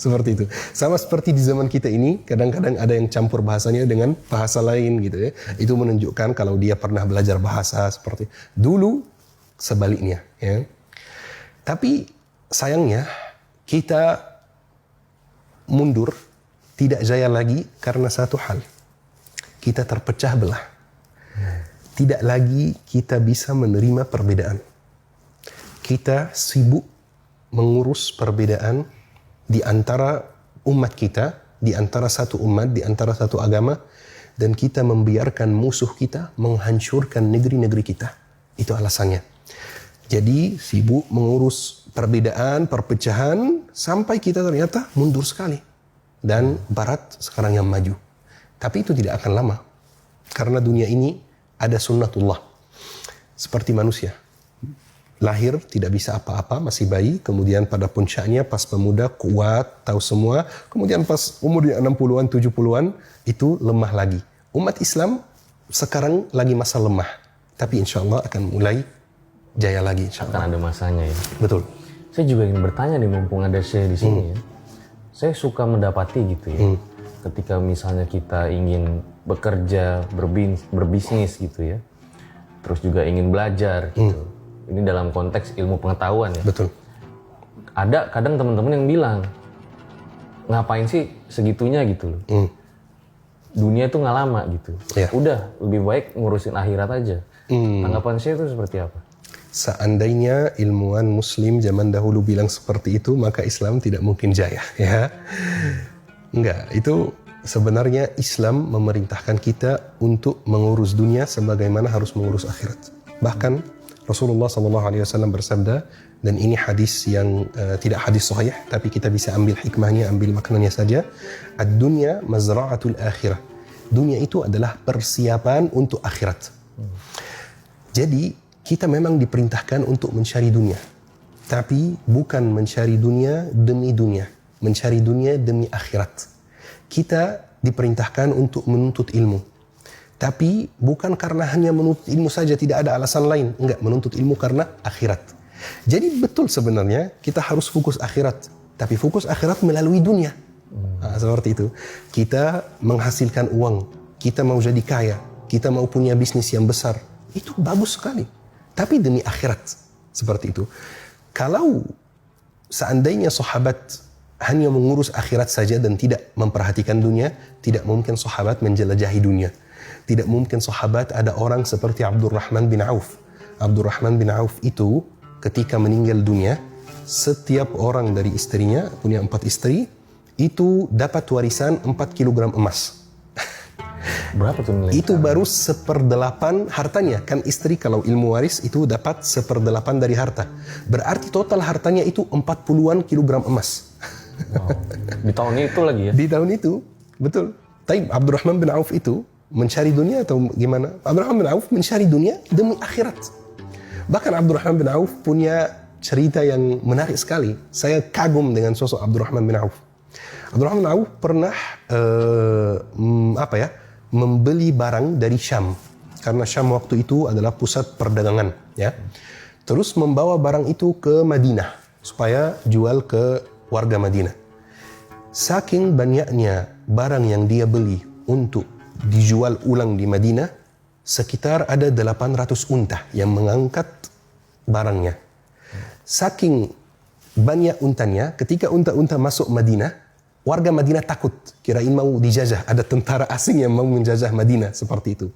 Seperti itu. Sama seperti di zaman kita ini, kadang-kadang ada yang campur bahasanya dengan bahasa lain gitu ya. Itu menunjukkan kalau dia pernah belajar bahasa seperti dulu sebaliknya ya. Tapi sayangnya kita mundur, tidak jaya lagi karena satu hal. Kita terpecah belah. Tidak lagi kita bisa menerima perbedaan. Kita sibuk mengurus perbedaan di antara umat kita, di antara satu umat, di antara satu agama, dan kita membiarkan musuh kita menghancurkan negeri-negeri kita. Itu alasannya. Jadi sibuk mengurus perbedaan, perpecahan, sampai kita ternyata mundur sekali. Dan Barat sekarang yang maju. Tapi itu tidak akan lama. Karena dunia ini ada sunnatullah. Seperti manusia. Lahir tidak bisa apa-apa, masih bayi. Kemudian pada puncaknya pas pemuda kuat, tahu semua. Kemudian pas umurnya 60-an, 70-an, itu lemah lagi. Umat Islam sekarang lagi masa lemah. Tapi insya Allah akan mulai jaya lagi insya Allah. Akan ada masanya ya. Betul. Saya juga ingin bertanya nih, mumpung ada saya di sini ya. Saya suka mendapati gitu ya. Ketika misalnya kita ingin bekerja, berbisnis gitu ya. Terus juga ingin belajar gitu. Ini dalam konteks ilmu pengetahuan ya. Betul. Ada kadang teman-teman yang bilang, ngapain sih segitunya gitu loh. Dunia itu nggak lama gitu. Ya. Udah, lebih baik ngurusin akhirat aja. Tanggapan saya itu seperti apa? Seandainya ilmuwan muslim zaman dahulu bilang seperti itu, maka Islam tidak mungkin jaya ya. Enggak, itu sebenarnya Islam memerintahkan kita untuk mengurus dunia sebagaimana harus mengurus akhirat. Bahkan Rasulullah SAW bersabda, dan ini hadis yang tidak hadis sahih, tapi kita bisa ambil hikmahnya, ambil maknanya saja. Ad-dunya mazra'atul akhirah. Dunia itu adalah persiapan untuk akhirat. Jadi kita memang diperintahkan untuk mencari dunia. Tapi bukan mencari dunia demi dunia. Mencari dunia demi akhirat. Kita diperintahkan untuk menuntut ilmu. Tapi bukan karena hanya menuntut ilmu saja, tidak ada alasan lain. Enggak, menuntut ilmu karena akhirat. Jadi betul sebenarnya kita harus fokus akhirat. Tapi fokus akhirat melalui dunia. Nah, seperti itu. Kita menghasilkan uang. Kita mau jadi kaya. Kita mau punya bisnis yang besar. Itu bagus sekali. Tapi demi akhirat. Seperti itu. Kalau seandainya sahabat hanya mengurus akhirat saja dan tidak memperhatikan dunia, tidak mungkin sahabat menjelajahi dunia. Tidak mungkin sahabat ada orang seperti Abdurrahman bin Auf. Abdurrahman bin Auf itu ketika meninggal dunia, setiap orang dari istrinya, punya 4 istri, itu dapat warisan 4 kilogram emas. Berapa tuh nilai? Itu baru 1/8 hartanya. Kan istri kalau ilmu waris itu dapat 1/8 dari harta. Berarti total hartanya itu 40-an kilogram emas. Wow. Di tahun itu lagi ya? Di tahun itu, betul. Tapi Abdurrahman bin Auf itu mencari dunia atau gimana? Abdurrahman bin Auf mencari dunia demi akhirat. Bahkan Abdurrahman bin Auf punya cerita yang menarik sekali. Saya kagum dengan sosok Abdurrahman bin Auf. Abdurrahman bin Auf pernah membeli barang dari Syam. Karena Syam waktu itu adalah pusat perdagangan, ya. Terus membawa barang itu ke Madinah supaya jual ke warga Madinah. Saking banyaknya barang yang dia beli untuk dijual ulang di Madinah, sekitar ada 800 unta yang mengangkat barangnya. Saking banyak untanya, ketika unta-unta masuk Madinah, warga Madinah takut, kirain mau dijajah, ada tentara asing yang mau menjajah Madinah, seperti itu.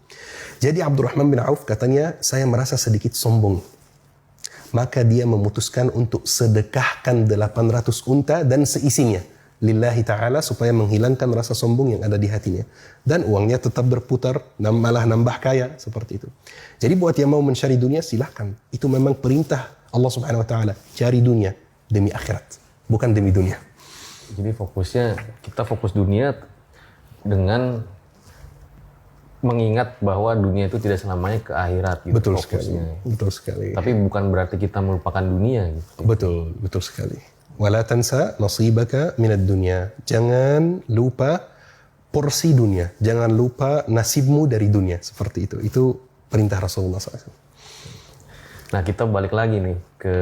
Jadi Abdurrahman bin Auf katanya, saya merasa sedikit sombong. Maka dia memutuskan untuk sedekahkan 800 unta dan seisinya lillahi ta'ala supaya menghilangkan rasa sombong yang ada di hatinya. Dan uangnya tetap berputar, malah nambah kaya, seperti itu. Jadi buat yang mau mencari dunia, silahkan. Itu memang perintah Allah subhanahu wa ta'ala. Cari dunia demi akhirat, bukan demi dunia. Jadi fokusnya, kita fokus dunia dengan mengingat bahwa dunia itu tidak selamanya ke akhirat gitu. Betul fokusnya. sekali. Betul sekali. Tapi bukan berarti kita melupakan dunia gitu. Betul sekali. Wala tansa nasibaka minad dunya. Jangan lupa porsi dunia. Jangan lupa nasibmu dari dunia. Seperti itu. Itu perintah Rasulullah SAW. Nah, kita balik lagi nih ke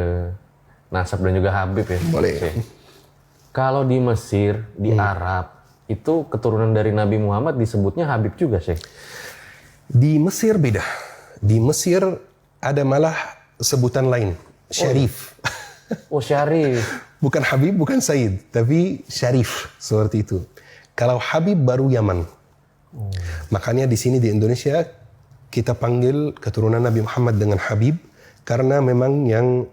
Nasab dan juga Habib ya. Boleh. Oke. Kalau di Mesir, di Arab, itu keturunan dari Nabi Muhammad disebutnya Habib juga, Syekh. Di Mesir beda. Di Mesir ada malah sebutan lain, Syarif. Oh, Syarif. Bukan Habib, bukan Said, tapi Syarif, seperti itu. Kalau Habib baru Yaman. Makanya di sini di Indonesia kita panggil keturunan Nabi Muhammad dengan Habib karena memang yang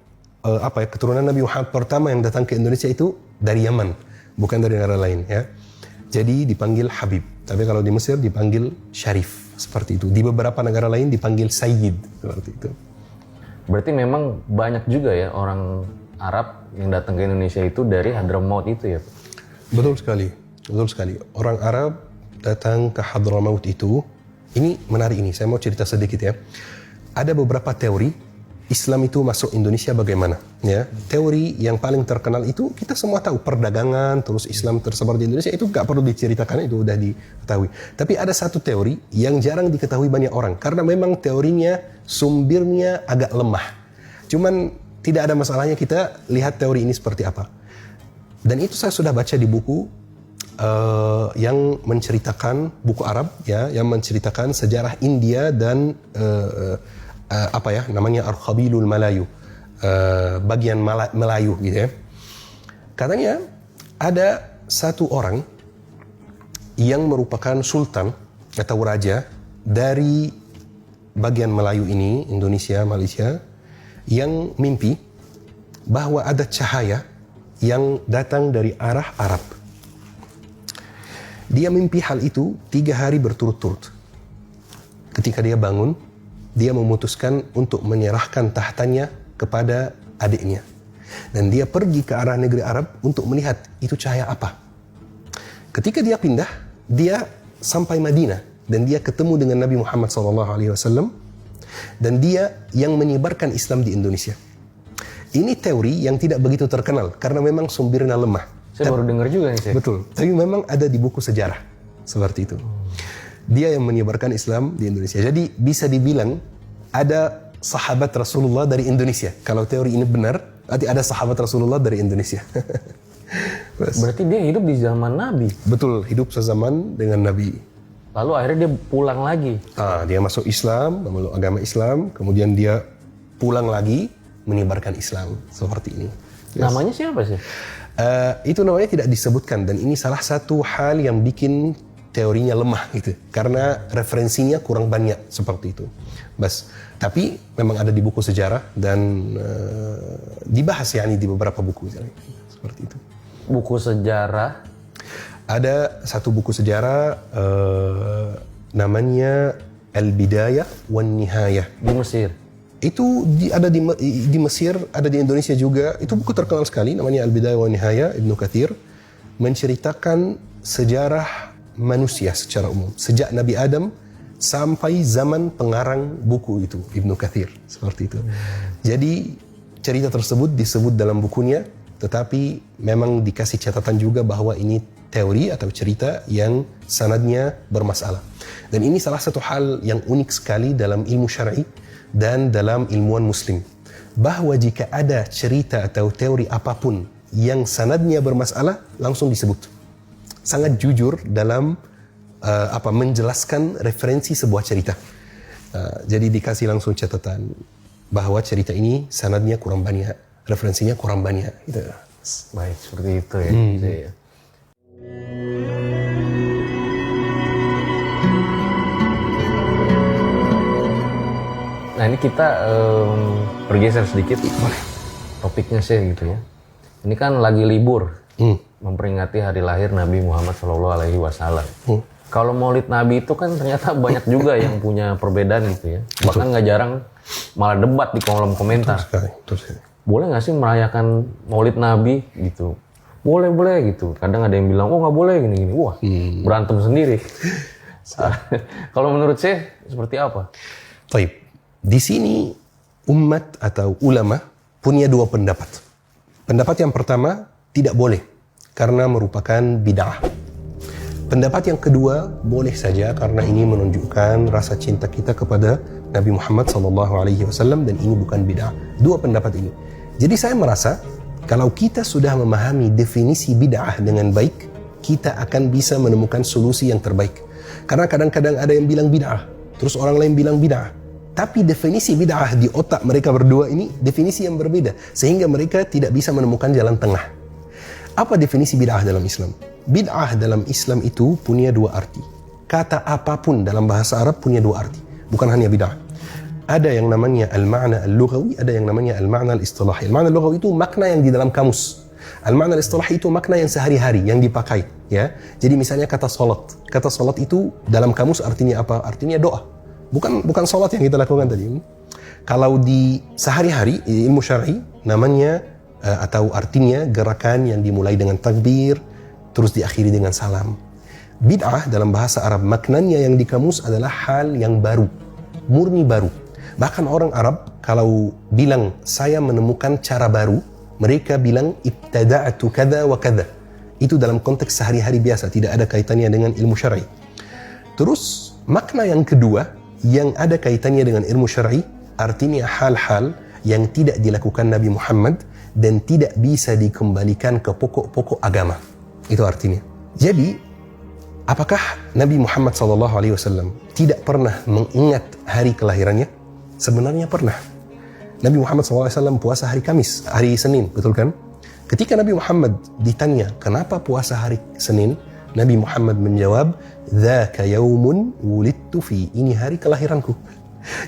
keturunan Nabi Muhammad pertama yang datang ke Indonesia itu dari Yaman, bukan dari negara lain ya. Jadi dipanggil Habib. Tapi kalau di Mesir dipanggil Syarif, seperti itu. Di beberapa negara lain dipanggil Sayyid, seperti itu. Berarti memang banyak juga ya orang Arab yang datang ke Indonesia itu dari Hadramaut itu ya? Betul sekali, betul sekali. Orang Arab datang ke Hadramaut itu, ini menarik ini, saya mau cerita sedikit ya. Ada beberapa teori Islam itu masuk Indonesia bagaimana ya. Teori yang paling terkenal itu kita semua tahu, perdagangan, terus Islam tersebar di Indonesia, itu gak perlu diceritakan, itu udah diketahui. Tapi ada satu teori yang jarang diketahui banyak orang karena memang teorinya sumbernya agak lemah. Cuman tidak ada masalahnya kita lihat teori ini seperti apa. Dan itu saya sudah baca di buku yang menceritakan, buku Arab ya, yang menceritakan sejarah India dan namanya Ar-Qabilul Malayu, bagian Melayu gitu ya. Katanya ada satu orang yang merupakan sultan atau raja dari bagian Melayu ini, Indonesia, Malaysia, yang mimpi bahwa ada cahaya yang datang dari arah Arab. Dia mimpi hal itu 3 hari berturut-turut. Ketika dia bangun, dia memutuskan untuk menyerahkan tahtanya kepada adiknya. Dan dia pergi ke arah negeri Arab untuk melihat itu cahaya apa. Ketika dia pindah, dia sampai Madinah dan dia ketemu dengan Nabi Muhammad SAW dan dia yang menyebarkan Islam di Indonesia. Ini teori yang tidak begitu terkenal karena memang sumbernya lemah. Saya baru dengar juga nih, Syekh. Betul, tapi memang ada di buku sejarah seperti itu. Dia yang menyebarkan Islam di Indonesia. Jadi bisa dibilang ada sahabat Rasulullah dari Indonesia. Kalau teori ini benar, berarti ada sahabat Rasulullah dari Indonesia. Berarti dia hidup di zaman Nabi. Betul, hidup sezaman dengan Nabi. Lalu akhirnya dia pulang lagi. Dia masuk Islam, memeluk agama Islam, kemudian dia pulang lagi menyebarkan Islam seperti ini. Namanya siapa sih? Itu namanya tidak disebutkan dan ini salah satu hal yang bikin teorinya lemah gitu, karena referensinya kurang banyak seperti itu. Tapi memang ada di buku sejarah dan dibahas ya di beberapa buku seperti itu. Buku sejarah? Ada satu buku sejarah namanya Al-Bidayah wan Nihayah di Mesir. Itu ada di Mesir, ada di Indonesia juga. Itu buku terkenal sekali namanya Al-Bidayah wan Nihayah, Ibnu Katsir, menceritakan sejarah manusia secara umum sejak Nabi Adam sampai zaman pengarang buku itu, Ibnu Katsir, seperti itu. Jadi cerita tersebut disebut dalam bukunya, tetapi memang dikasih catatan juga bahwa ini teori atau cerita yang sanadnya bermasalah. Dan ini salah satu hal yang unik sekali dalam ilmu syar'i dan dalam ilmuwan muslim, bahwa jika ada cerita atau teori apapun yang sanadnya bermasalah, langsung disebut. Sangat jujur dalam menjelaskan referensi sebuah cerita. Jadi dikasih langsung catatan bahwa cerita ini sanadnya kurang banyak, referensinya kurang banyak. Gitu. Baik, seperti itu ya. Nah ini kita bergeser sedikit topiknya sih gitu ya. Ini kan lagi libur. Memperingati hari lahir Nabi Muhammad SAW. Kalau Maulid Nabi itu kan ternyata banyak juga yang punya perbedaan gitu ya. Bahkan nggak jarang malah debat di kolom komentar. Betul sekali. Boleh nggak sih merayakan Maulid Nabi gitu? Boleh gitu. Kadang ada yang bilang, oh nggak boleh gini-gini. Wah, berantem sendiri. Kalau menurut saya seperti apa? Baik. Di sini umat atau ulama punya 2 pendapat. Pendapat yang pertama, tidak boleh karena merupakan bid'ah. Pendapat yang kedua, boleh saja karena ini menunjukkan rasa cinta kita kepada Nabi Muhammad SAW dan ini bukan bid'ah. 2 pendapat ini. Jadi saya merasa Kalau kita sudah memahami definisi bid'ah dengan baik, kita akan bisa menemukan solusi yang terbaik. Karena kadang-kadang ada yang bilang bid'ah, terus orang lain bilang bid'ah. Tapi definisi bid'ah di otak mereka berdua ini definisi yang berbeda, sehingga mereka tidak bisa menemukan jalan tengah. Apa definisi bid'ah dalam Islam? Bid'ah dalam Islam itu punya dua arti. Kata apapun dalam bahasa Arab punya dua arti, bukan hanya bid'ah. Ada yang namanya al-ma'na al-lughawi, ada yang namanya al-ma'na al-istilahi. Al-ma'na al-lughawi itu makna yang di dalam kamus. Al-ma'na al-istilahi itu makna yang sehari-hari, yang dipakai. Ya. Jadi misalnya kata salat. Kata salat itu dalam kamus artinya apa? Artinya doa. Bukan salat yang kita lakukan tadi. Kalau di sehari-hari, ilmu syar'i, namanya atau artinya gerakan yang dimulai dengan takbir, terus diakhiri dengan salam. Bid'ah dalam bahasa Arab, maknanya yang di kamus adalah hal yang baru, murni baru. Bahkan orang Arab kalau bilang saya menemukan cara baru, mereka bilang ibtada'tu kada wa kada. Itu dalam konteks sehari-hari biasa, tidak ada kaitannya dengan ilmu syar'i. Terus makna yang kedua yang ada kaitannya dengan ilmu syar'i, artinya hal-hal yang tidak dilakukan Nabi Muhammad dan tidak bisa dikembalikan ke pokok-pokok agama. Itu artinya. Jadi, apakah Nabi Muhammad SAW tidak pernah mengingat hari kelahirannya? Sebenarnya pernah. Nabi Muhammad SAW puasa hari Kamis, hari Senin, betul kan? Ketika Nabi Muhammad ditanya, kenapa puasa hari Senin? Nabi Muhammad menjawab, "Dzaka yaumun wulidtu fi." Ini hari kelahiranku.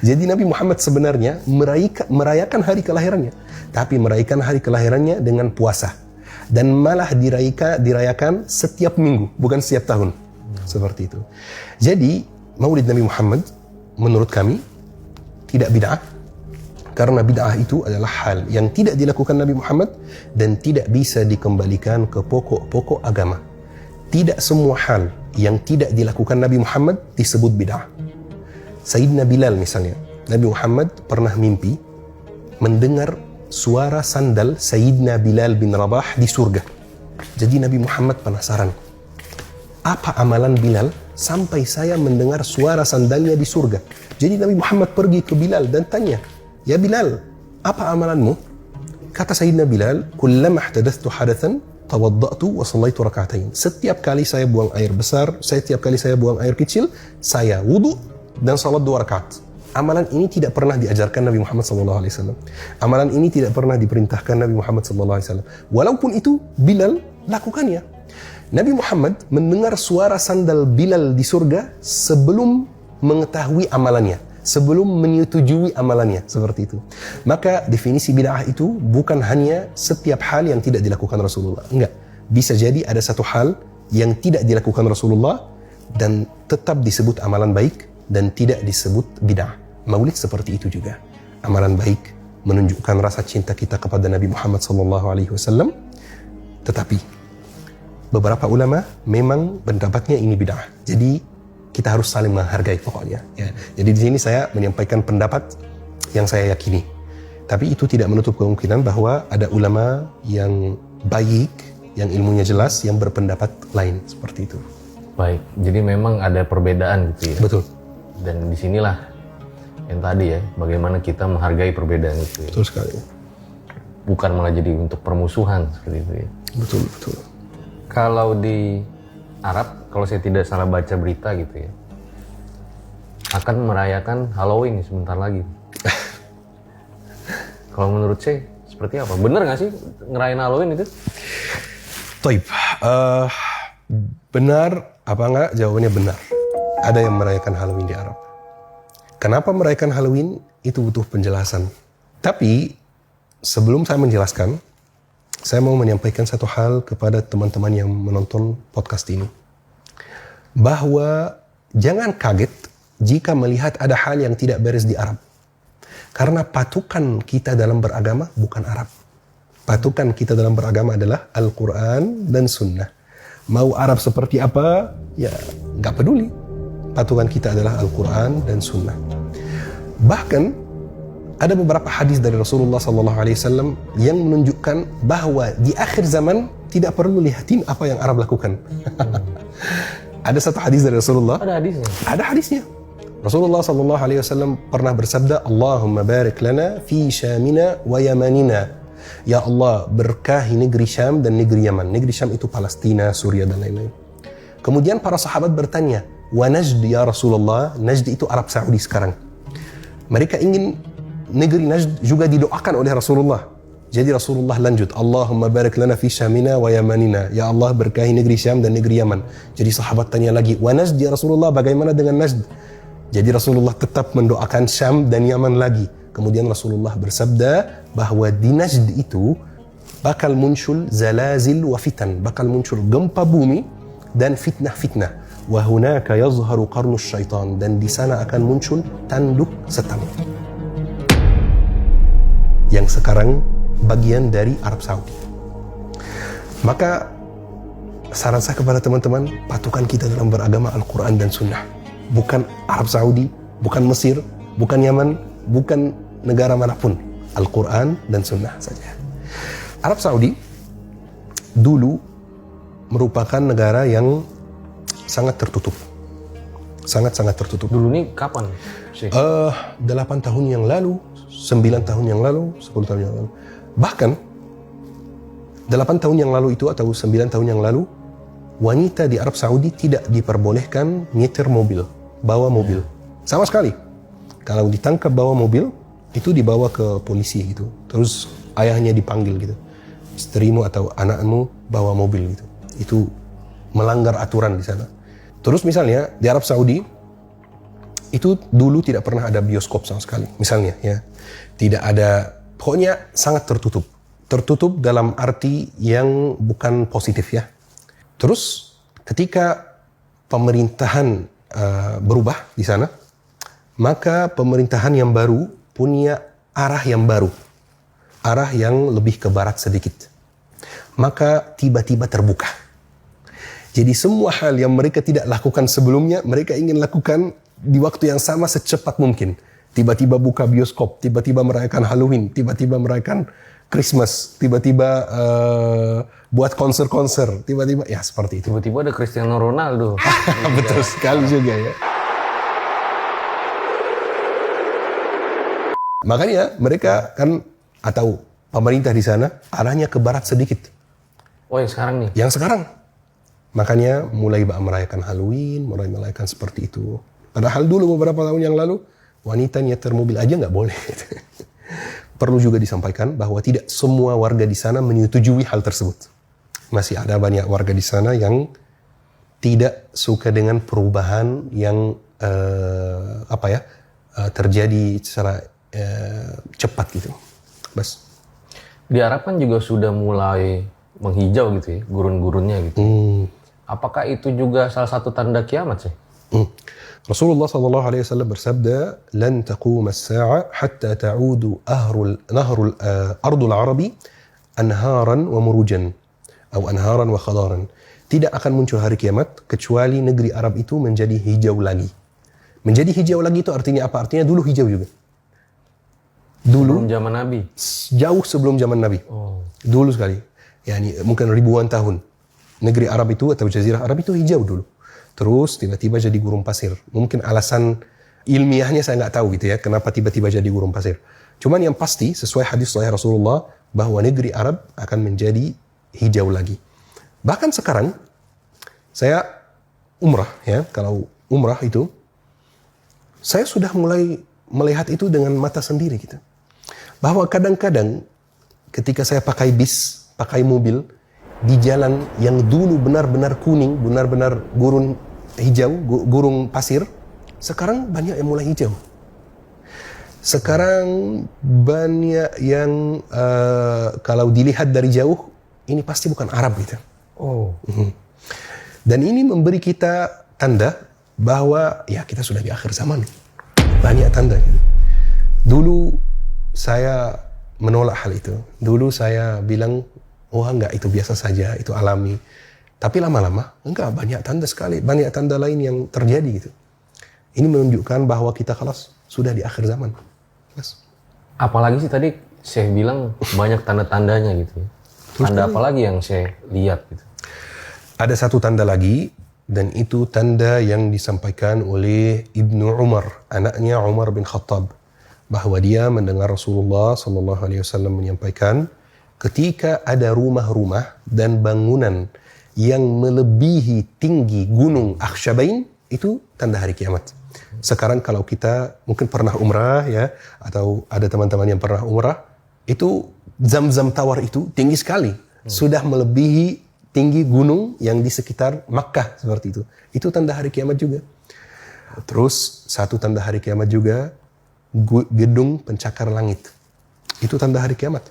Jadi Nabi Muhammad sebenarnya merayakan hari kelahirannya, tapi merayakan hari kelahirannya dengan puasa. Dan malah dirayakan setiap minggu, bukan setiap tahun. Seperti itu. Jadi, Maulid Nabi Muhammad menurut kami tidak bid'ah, karena bid'ah itu adalah hal yang tidak dilakukan Nabi Muhammad dan tidak bisa dikembalikan ke pokok-pokok agama. Tidak semua hal yang tidak dilakukan Nabi Muhammad disebut bid'ah. Sayyidina Bilal misalnya, Nabi Muhammad pernah mimpi mendengar suara sandal Sayyidina Bilal bin Rabah di surga. Jadi Nabi Muhammad penasaran, apa amalan Bilal sampai saya mendengar suara sandalnya di surga? Jadi Nabi Muhammad pergi ke Bilal dan tanya, "Ya Bilal, apa amalanmu?" Kata Sayyidina Bilal, "Kullama ihdathtu hadathan, tawadda'tu wa shallaitu rak'atain." Setiap kali saya buang air besar, setiap kali saya buang air kecil, saya wudu dan salat 2 rakaat. Amalan ini tidak pernah diajarkan Nabi Muhammad SAW. Amalan ini tidak pernah diperintahkan Nabi Muhammad SAW. Walaupun itu Bilal lakukannya. Nabi Muhammad mendengar suara sandal Bilal di surga sebelum mengetahui amalannya, sebelum menyetujui amalannya, seperti itu. Maka definisi bid'ah itu bukan hanya setiap hal yang tidak dilakukan Rasulullah. Enggak. Bisa jadi ada satu hal yang tidak dilakukan Rasulullah dan tetap disebut amalan baik dan tidak disebut bid'ah. Maulid seperti itu juga. Amalan baik menunjukkan rasa cinta kita kepada Nabi Muhammad SAW. Tetapi beberapa ulama memang pendapatnya ini bid'ah. Jadi kita harus saling menghargai pokoknya. Ya. Jadi di sini saya menyampaikan pendapat yang saya yakini. Tapi itu tidak menutup kemungkinan bahwa ada ulama yang baik, yang ilmunya jelas, yang berpendapat lain seperti itu. Baik, jadi memang ada perbedaan gitu ya. Betul. Dan disinilah yang tadi ya, bagaimana kita menghargai perbedaan itu. Ya. Betul sekali. Bukan malah jadi untuk permusuhan seperti itu ya. Betul, betul. Kalau di Arab, kalau saya tidak salah baca berita gitu ya, akan merayakan Halloween sebentar lagi. Kalau menurut saya seperti apa? Bener nggak sih ngerayain Halloween itu? Taib. Benar apa enggak? Jawabannya benar. Ada yang merayakan Halloween di Arab. Kenapa merayakan Halloween? Itu butuh penjelasan. Tapi sebelum saya menjelaskan, saya mau menyampaikan satu hal kepada teman-teman yang menonton podcast ini. Bahwa jangan kaget jika melihat ada hal yang tidak beres di Arab. Karena patokan kita dalam beragama bukan Arab. Patokan kita dalam beragama adalah Al-Quran dan Sunnah. Mau Arab seperti apa, ya nggak peduli. Patokan kita adalah Al-Quran dan Sunnah. Bahkan ada beberapa hadis dari Rasulullah SAW yang menunjukkan bahwa di akhir zaman tidak perlu lihatin apa yang Arab lakukan. Ada satu hadis dari Rasulullah. Ada hadisnya? Ada hadisnya. Rasulullah SAW pernah bersabda, Allahumma barik lana fi syamina wa yamanina Ya Allah, berkahi negeri Syam dan negeri Yaman. Negeri Syam itu Palestina, Suriah dan lain-lain. Kemudian para sahabat bertanya, wa Najd ya Rasulullah, Najd itu Arab Saudi sekarang. Mereka ingin negeri Najd juga didoakan oleh Rasulullah. Jadi Rasulullah lanjut, Allahumma barik lana fi Syamina wa Yamanina. Ya Allah, berkahi negeri Syam dan negeri Yaman. Jadi sahabat tanya lagi, wa Najd ya Rasulullah, bagaimana dengan Najd? Jadi Rasulullah tetap mendoakan Syam dan Yaman lagi. Kemudian Rasulullah bersabda bahwa di Najd itu bakal muncul zalazil wa fitan, bakal muncul gempa bumi dan fitnah-fitnah. Wa hunaka yazharu qarnus syaitan, dan di sana akan muncul tanduk setan. Yang sekarang bagian dari Arab Saudi. Maka saran saya kepada teman-teman, patukan kita dalam beragama Al-Quran dan Sunnah. Bukan Arab Saudi, bukan Mesir, bukan Yaman, bukan negara manapun. Al-Quran dan Sunnah saja. Arab Saudi dulu merupakan negara yang sangat tertutup. Sangat-sangat tertutup. Dulu nih kapan sih? 8 tahun yang lalu, 9 tahun yang lalu, 10 tahun yang lalu. Bahkan 8 tahun yang lalu itu atau 9 tahun yang lalu, wanita di Arab Saudi tidak diperbolehkan nyetir mobil, bawa mobil. Sama sekali. Kalau ditangkap bawa mobil, itu dibawa ke polisi gitu. Terus ayahnya dipanggil gitu. Istrimu atau anakmu bawa mobil gitu. Itu melanggar aturan di sana. Terus misalnya di Arab Saudi itu dulu tidak pernah ada bioskop sama sekali. Misalnya ya. Tidak ada, pokoknya sangat tertutup. Tertutup dalam arti yang bukan positif ya. Terus ketika pemerintahan berubah di sana, maka pemerintahan yang baru punya arah yang baru. Arah yang lebih ke barat sedikit. Maka tiba-tiba terbuka. Jadi semua hal yang mereka tidak lakukan sebelumnya, mereka ingin lakukan di waktu yang sama secepat mungkin. Tiba-tiba buka bioskop, tiba-tiba merayakan Halloween, tiba-tiba merayakan Christmas, tiba-tiba buat konser-konser, tiba-tiba ya seperti itu. Tiba-tiba ada Cristiano Ronaldo. Betul sekali juga ya. Makanya mereka kan, atau pemerintah di sana arahnya ke barat sedikit. Oh yang sekarang nih? Yang sekarang. Makanya mulai merayakan Halloween, mulai merayakan seperti itu. Padahal dulu beberapa tahun yang lalu, wanita nyetir mobil aja nggak boleh. Perlu juga disampaikan bahwa tidak semua warga di sana menyetujui hal tersebut. Masih ada banyak warga di sana yang tidak suka dengan perubahan yang terjadi secara cepat gitu. Bas. Di Arab kan juga sudah mulai menghijau gitu ya, gurun-gurunnya gitu. Apakah itu juga salah satu tanda kiamat sih? Rasulullah SAW bersabda, "Lan taquma as-sa'a hatta ta'udu nahrul ardul arabi anharan wa murujan atau anharan wa khadaran." Tidak akan muncul hari kiamat kecuali negeri Arab itu menjadi hijau lagi. Menjadi hijau lagi itu artinya apa? Artinya dulu hijau juga. Dulu sebelum zaman Nabi. Jauh sebelum zaman Nabi. Dulu sekali. Yani mungkin ribuan tahun. Negeri Arab itu atau Jazirah Arab itu hijau dulu. Terus tiba-tiba jadi gurun pasir. Mungkin alasan ilmiahnya saya nggak tahu gitu ya, kenapa tiba-tiba jadi gurun pasir. Cuman yang pasti sesuai hadis sahih Rasulullah bahwa negeri Arab akan menjadi hijau lagi. Bahkan sekarang saya umrah ya, kalau umrah itu saya sudah mulai melihat itu dengan mata sendiri gitu. Bahwa kadang-kadang ketika saya pakai bis, pakai mobil di jalan yang dulu benar-benar kuning, benar-benar gurun hijau, gurun pasir, sekarang banyak yang mulai hijau. Sekarang banyak yang kalau dilihat dari jauh, ini pasti bukan Arab gitu. Dan ini memberi kita tanda bahwa ya kita sudah di akhir zaman. Banyak tanda gitu. Dulu saya menolak hal itu. Dulu saya bilang, oh enggak, itu biasa saja, itu alami. Tapi lama-lama, enggak, banyak tanda sekali. Banyak tanda lain yang terjadi gitu. Ini menunjukkan bahwa kita kelas sudah di akhir zaman. Kelas. Apalagi sih tadi saya bilang banyak tanda-tandanya gitu. Tanda apa lagi yang saya lihat gitu? Ada satu tanda lagi, dan itu tanda yang disampaikan oleh Ibnu Umar, anaknya Umar bin Khattab, bahwa dia mendengar Rasulullah SAW menyampaikan, ketika ada rumah-rumah dan bangunan yang melebihi tinggi gunung Akhsyabain, itu tanda hari kiamat. Sekarang kalau kita mungkin pernah umrah ya, atau ada teman-teman yang pernah umrah, itu Zam-Zam Tower itu tinggi sekali. Sudah melebihi tinggi gunung yang di sekitar Makkah seperti itu. Itu tanda hari kiamat juga. Terus satu tanda hari kiamat juga, gedung pencakar langit. Itu tanda hari kiamat.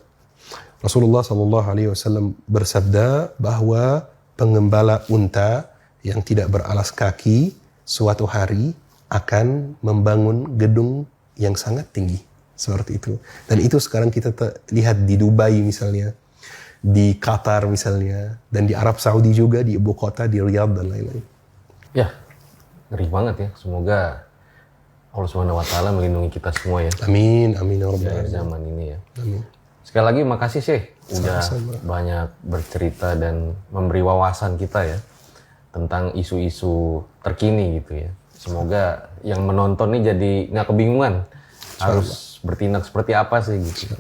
Rasulullah SAW bersabda bahwa pengembala unta yang tidak beralas kaki suatu hari akan membangun gedung yang sangat tinggi. Seperti itu. Dan itu sekarang kita lihat di Dubai misalnya, di Qatar misalnya, dan di Arab Saudi juga, di ibu kota, di Riyadh dan lain-lain. Ya, ngeri banget ya. Semoga Allah SWT melindungi kita semua ya. Amin, amin ya Di rabbal akhir alamin. zaman ini ya. Amin. Sekali lagi makasih Syekh udah Sama-sama. banyak bercerita dan memberi wawasan kita ya tentang isu-isu terkini gitu ya. Semoga yang menonton nih jadi nggak kebingungan harus bertindak seperti apa sih gitu.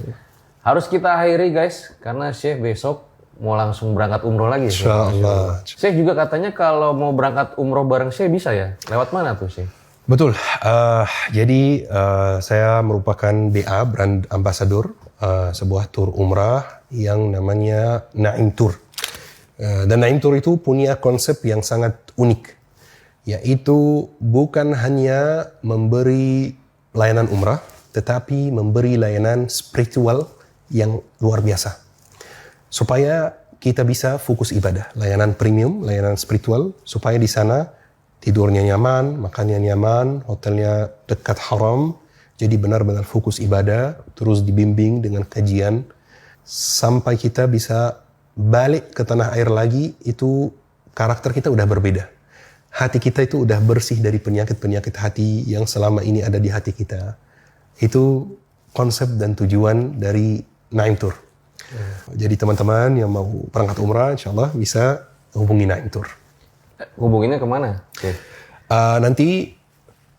Harus kita akhiri guys karena Syekh besok mau langsung berangkat umroh lagi. Insyaallah. Syekh juga katanya kalau mau berangkat umroh bareng Syekh bisa ya? Lewat mana tuh Syekh? Betul. Jadi saya merupakan BA, brand ambassador, sebuah tur umrah yang namanya Naim Tour. Dan Naim Tour itu punya konsep yang sangat unik, yaitu bukan hanya memberi layanan umrah, tetapi memberi layanan spiritual yang luar biasa. Supaya kita bisa fokus ibadah, layanan premium, layanan spiritual, supaya di sana tidurnya nyaman, makannya nyaman, hotelnya dekat haram, jadi benar-benar fokus ibadah, terus dibimbing dengan kajian, sampai kita bisa balik ke tanah air lagi, itu karakter kita udah berbeda. Hati kita itu udah bersih dari penyakit-penyakit hati yang selama ini ada di hati kita. Itu konsep dan tujuan dari Naim Tour. Jadi teman-teman yang mau berangkat umrah, insya Allah bisa hubungi Naim Tour. Hubunginnya kemana? Syekh? Nanti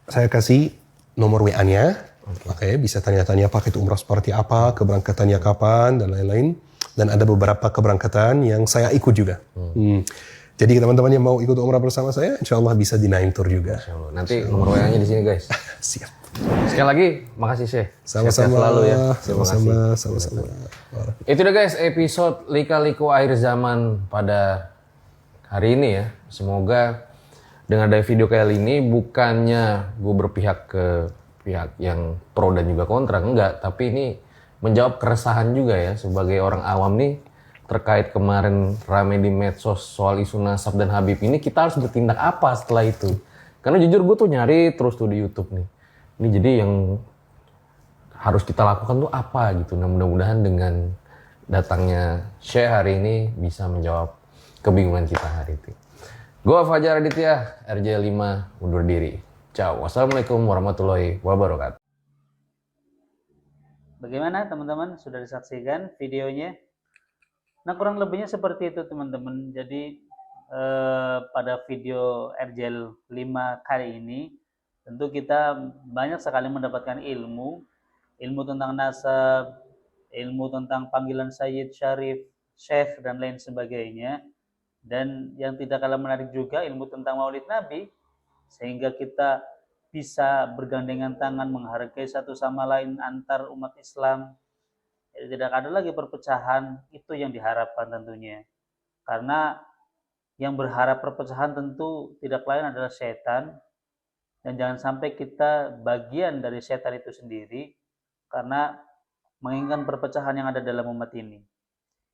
saya kasih nomor WA-nya. Oke, bisa tanya-tanya paket umrah seperti apa, keberangkatannya kapan, dan lain-lain. Dan ada beberapa keberangkatan yang saya ikut juga. Jadi teman-teman yang mau ikut umrah bersama saya, insya Allah bisa di Naim Tour juga. Insya Allah. Nanti nomor WA-nya di sini guys. Siap. Sekali lagi, makasih Syekh. Sehat-sehat Sama-sama. selalu ya. Terima kasih. Sama-sama. Itu udah guys, episode Lika-Liku Akhir Zaman pada hari ini ya. Semoga dengan ada video kali ini bukannya gue berpihak ke pihak yang pro dan juga kontra, enggak. Tapi ini menjawab keresahan juga ya sebagai orang awam nih terkait kemarin rame di medsos soal isu Nasab dan Habib ini, kita harus bertindak apa setelah itu? Karena jujur gue tuh nyari terus tuh di YouTube nih. Ini jadi yang harus kita lakukan tuh apa gitu. Nah mudah-mudahan dengan datangnya Syekh hari ini bisa menjawab kebingungan kita hari itu. Gue Fajar Aditya, RJ5 undur diri. Ciao. Wassalamualaikum warahmatullahi wabarakatuh. Bagaimana teman-teman? Sudah disaksikan videonya? Nah kurang lebihnya seperti itu teman-teman. Jadi pada video RJ 5 kali ini tentu kita banyak sekali mendapatkan ilmu tentang nasab, ilmu tentang panggilan Sayyid, Syarif, Syekh dan lain sebagainya. Dan yang tidak kalah menarik juga ilmu tentang Maulid Nabi, sehingga kita bisa bergandengan tangan menghargai satu sama lain antar umat Islam. Jadi tidak ada lagi perpecahan, itu yang diharapkan tentunya. Karena yang berharap perpecahan tentu tidak lain adalah setan, dan jangan sampai kita bagian dari setan itu sendiri karena menginginkan perpecahan yang ada dalam umat ini.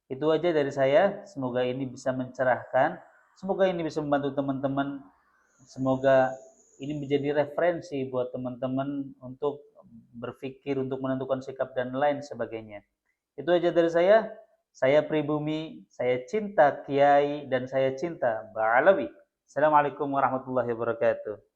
Itu aja dari saya, semoga ini bisa mencerahkan, semoga ini bisa membantu teman-teman, semoga ini menjadi referensi buat teman-teman untuk berpikir, untuk menentukan sikap dan lain sebagainya. Itu aja dari saya pribumi, saya cinta Kiai dan saya cinta Mbak Alawi. Assalamualaikum warahmatullahi wabarakatuh.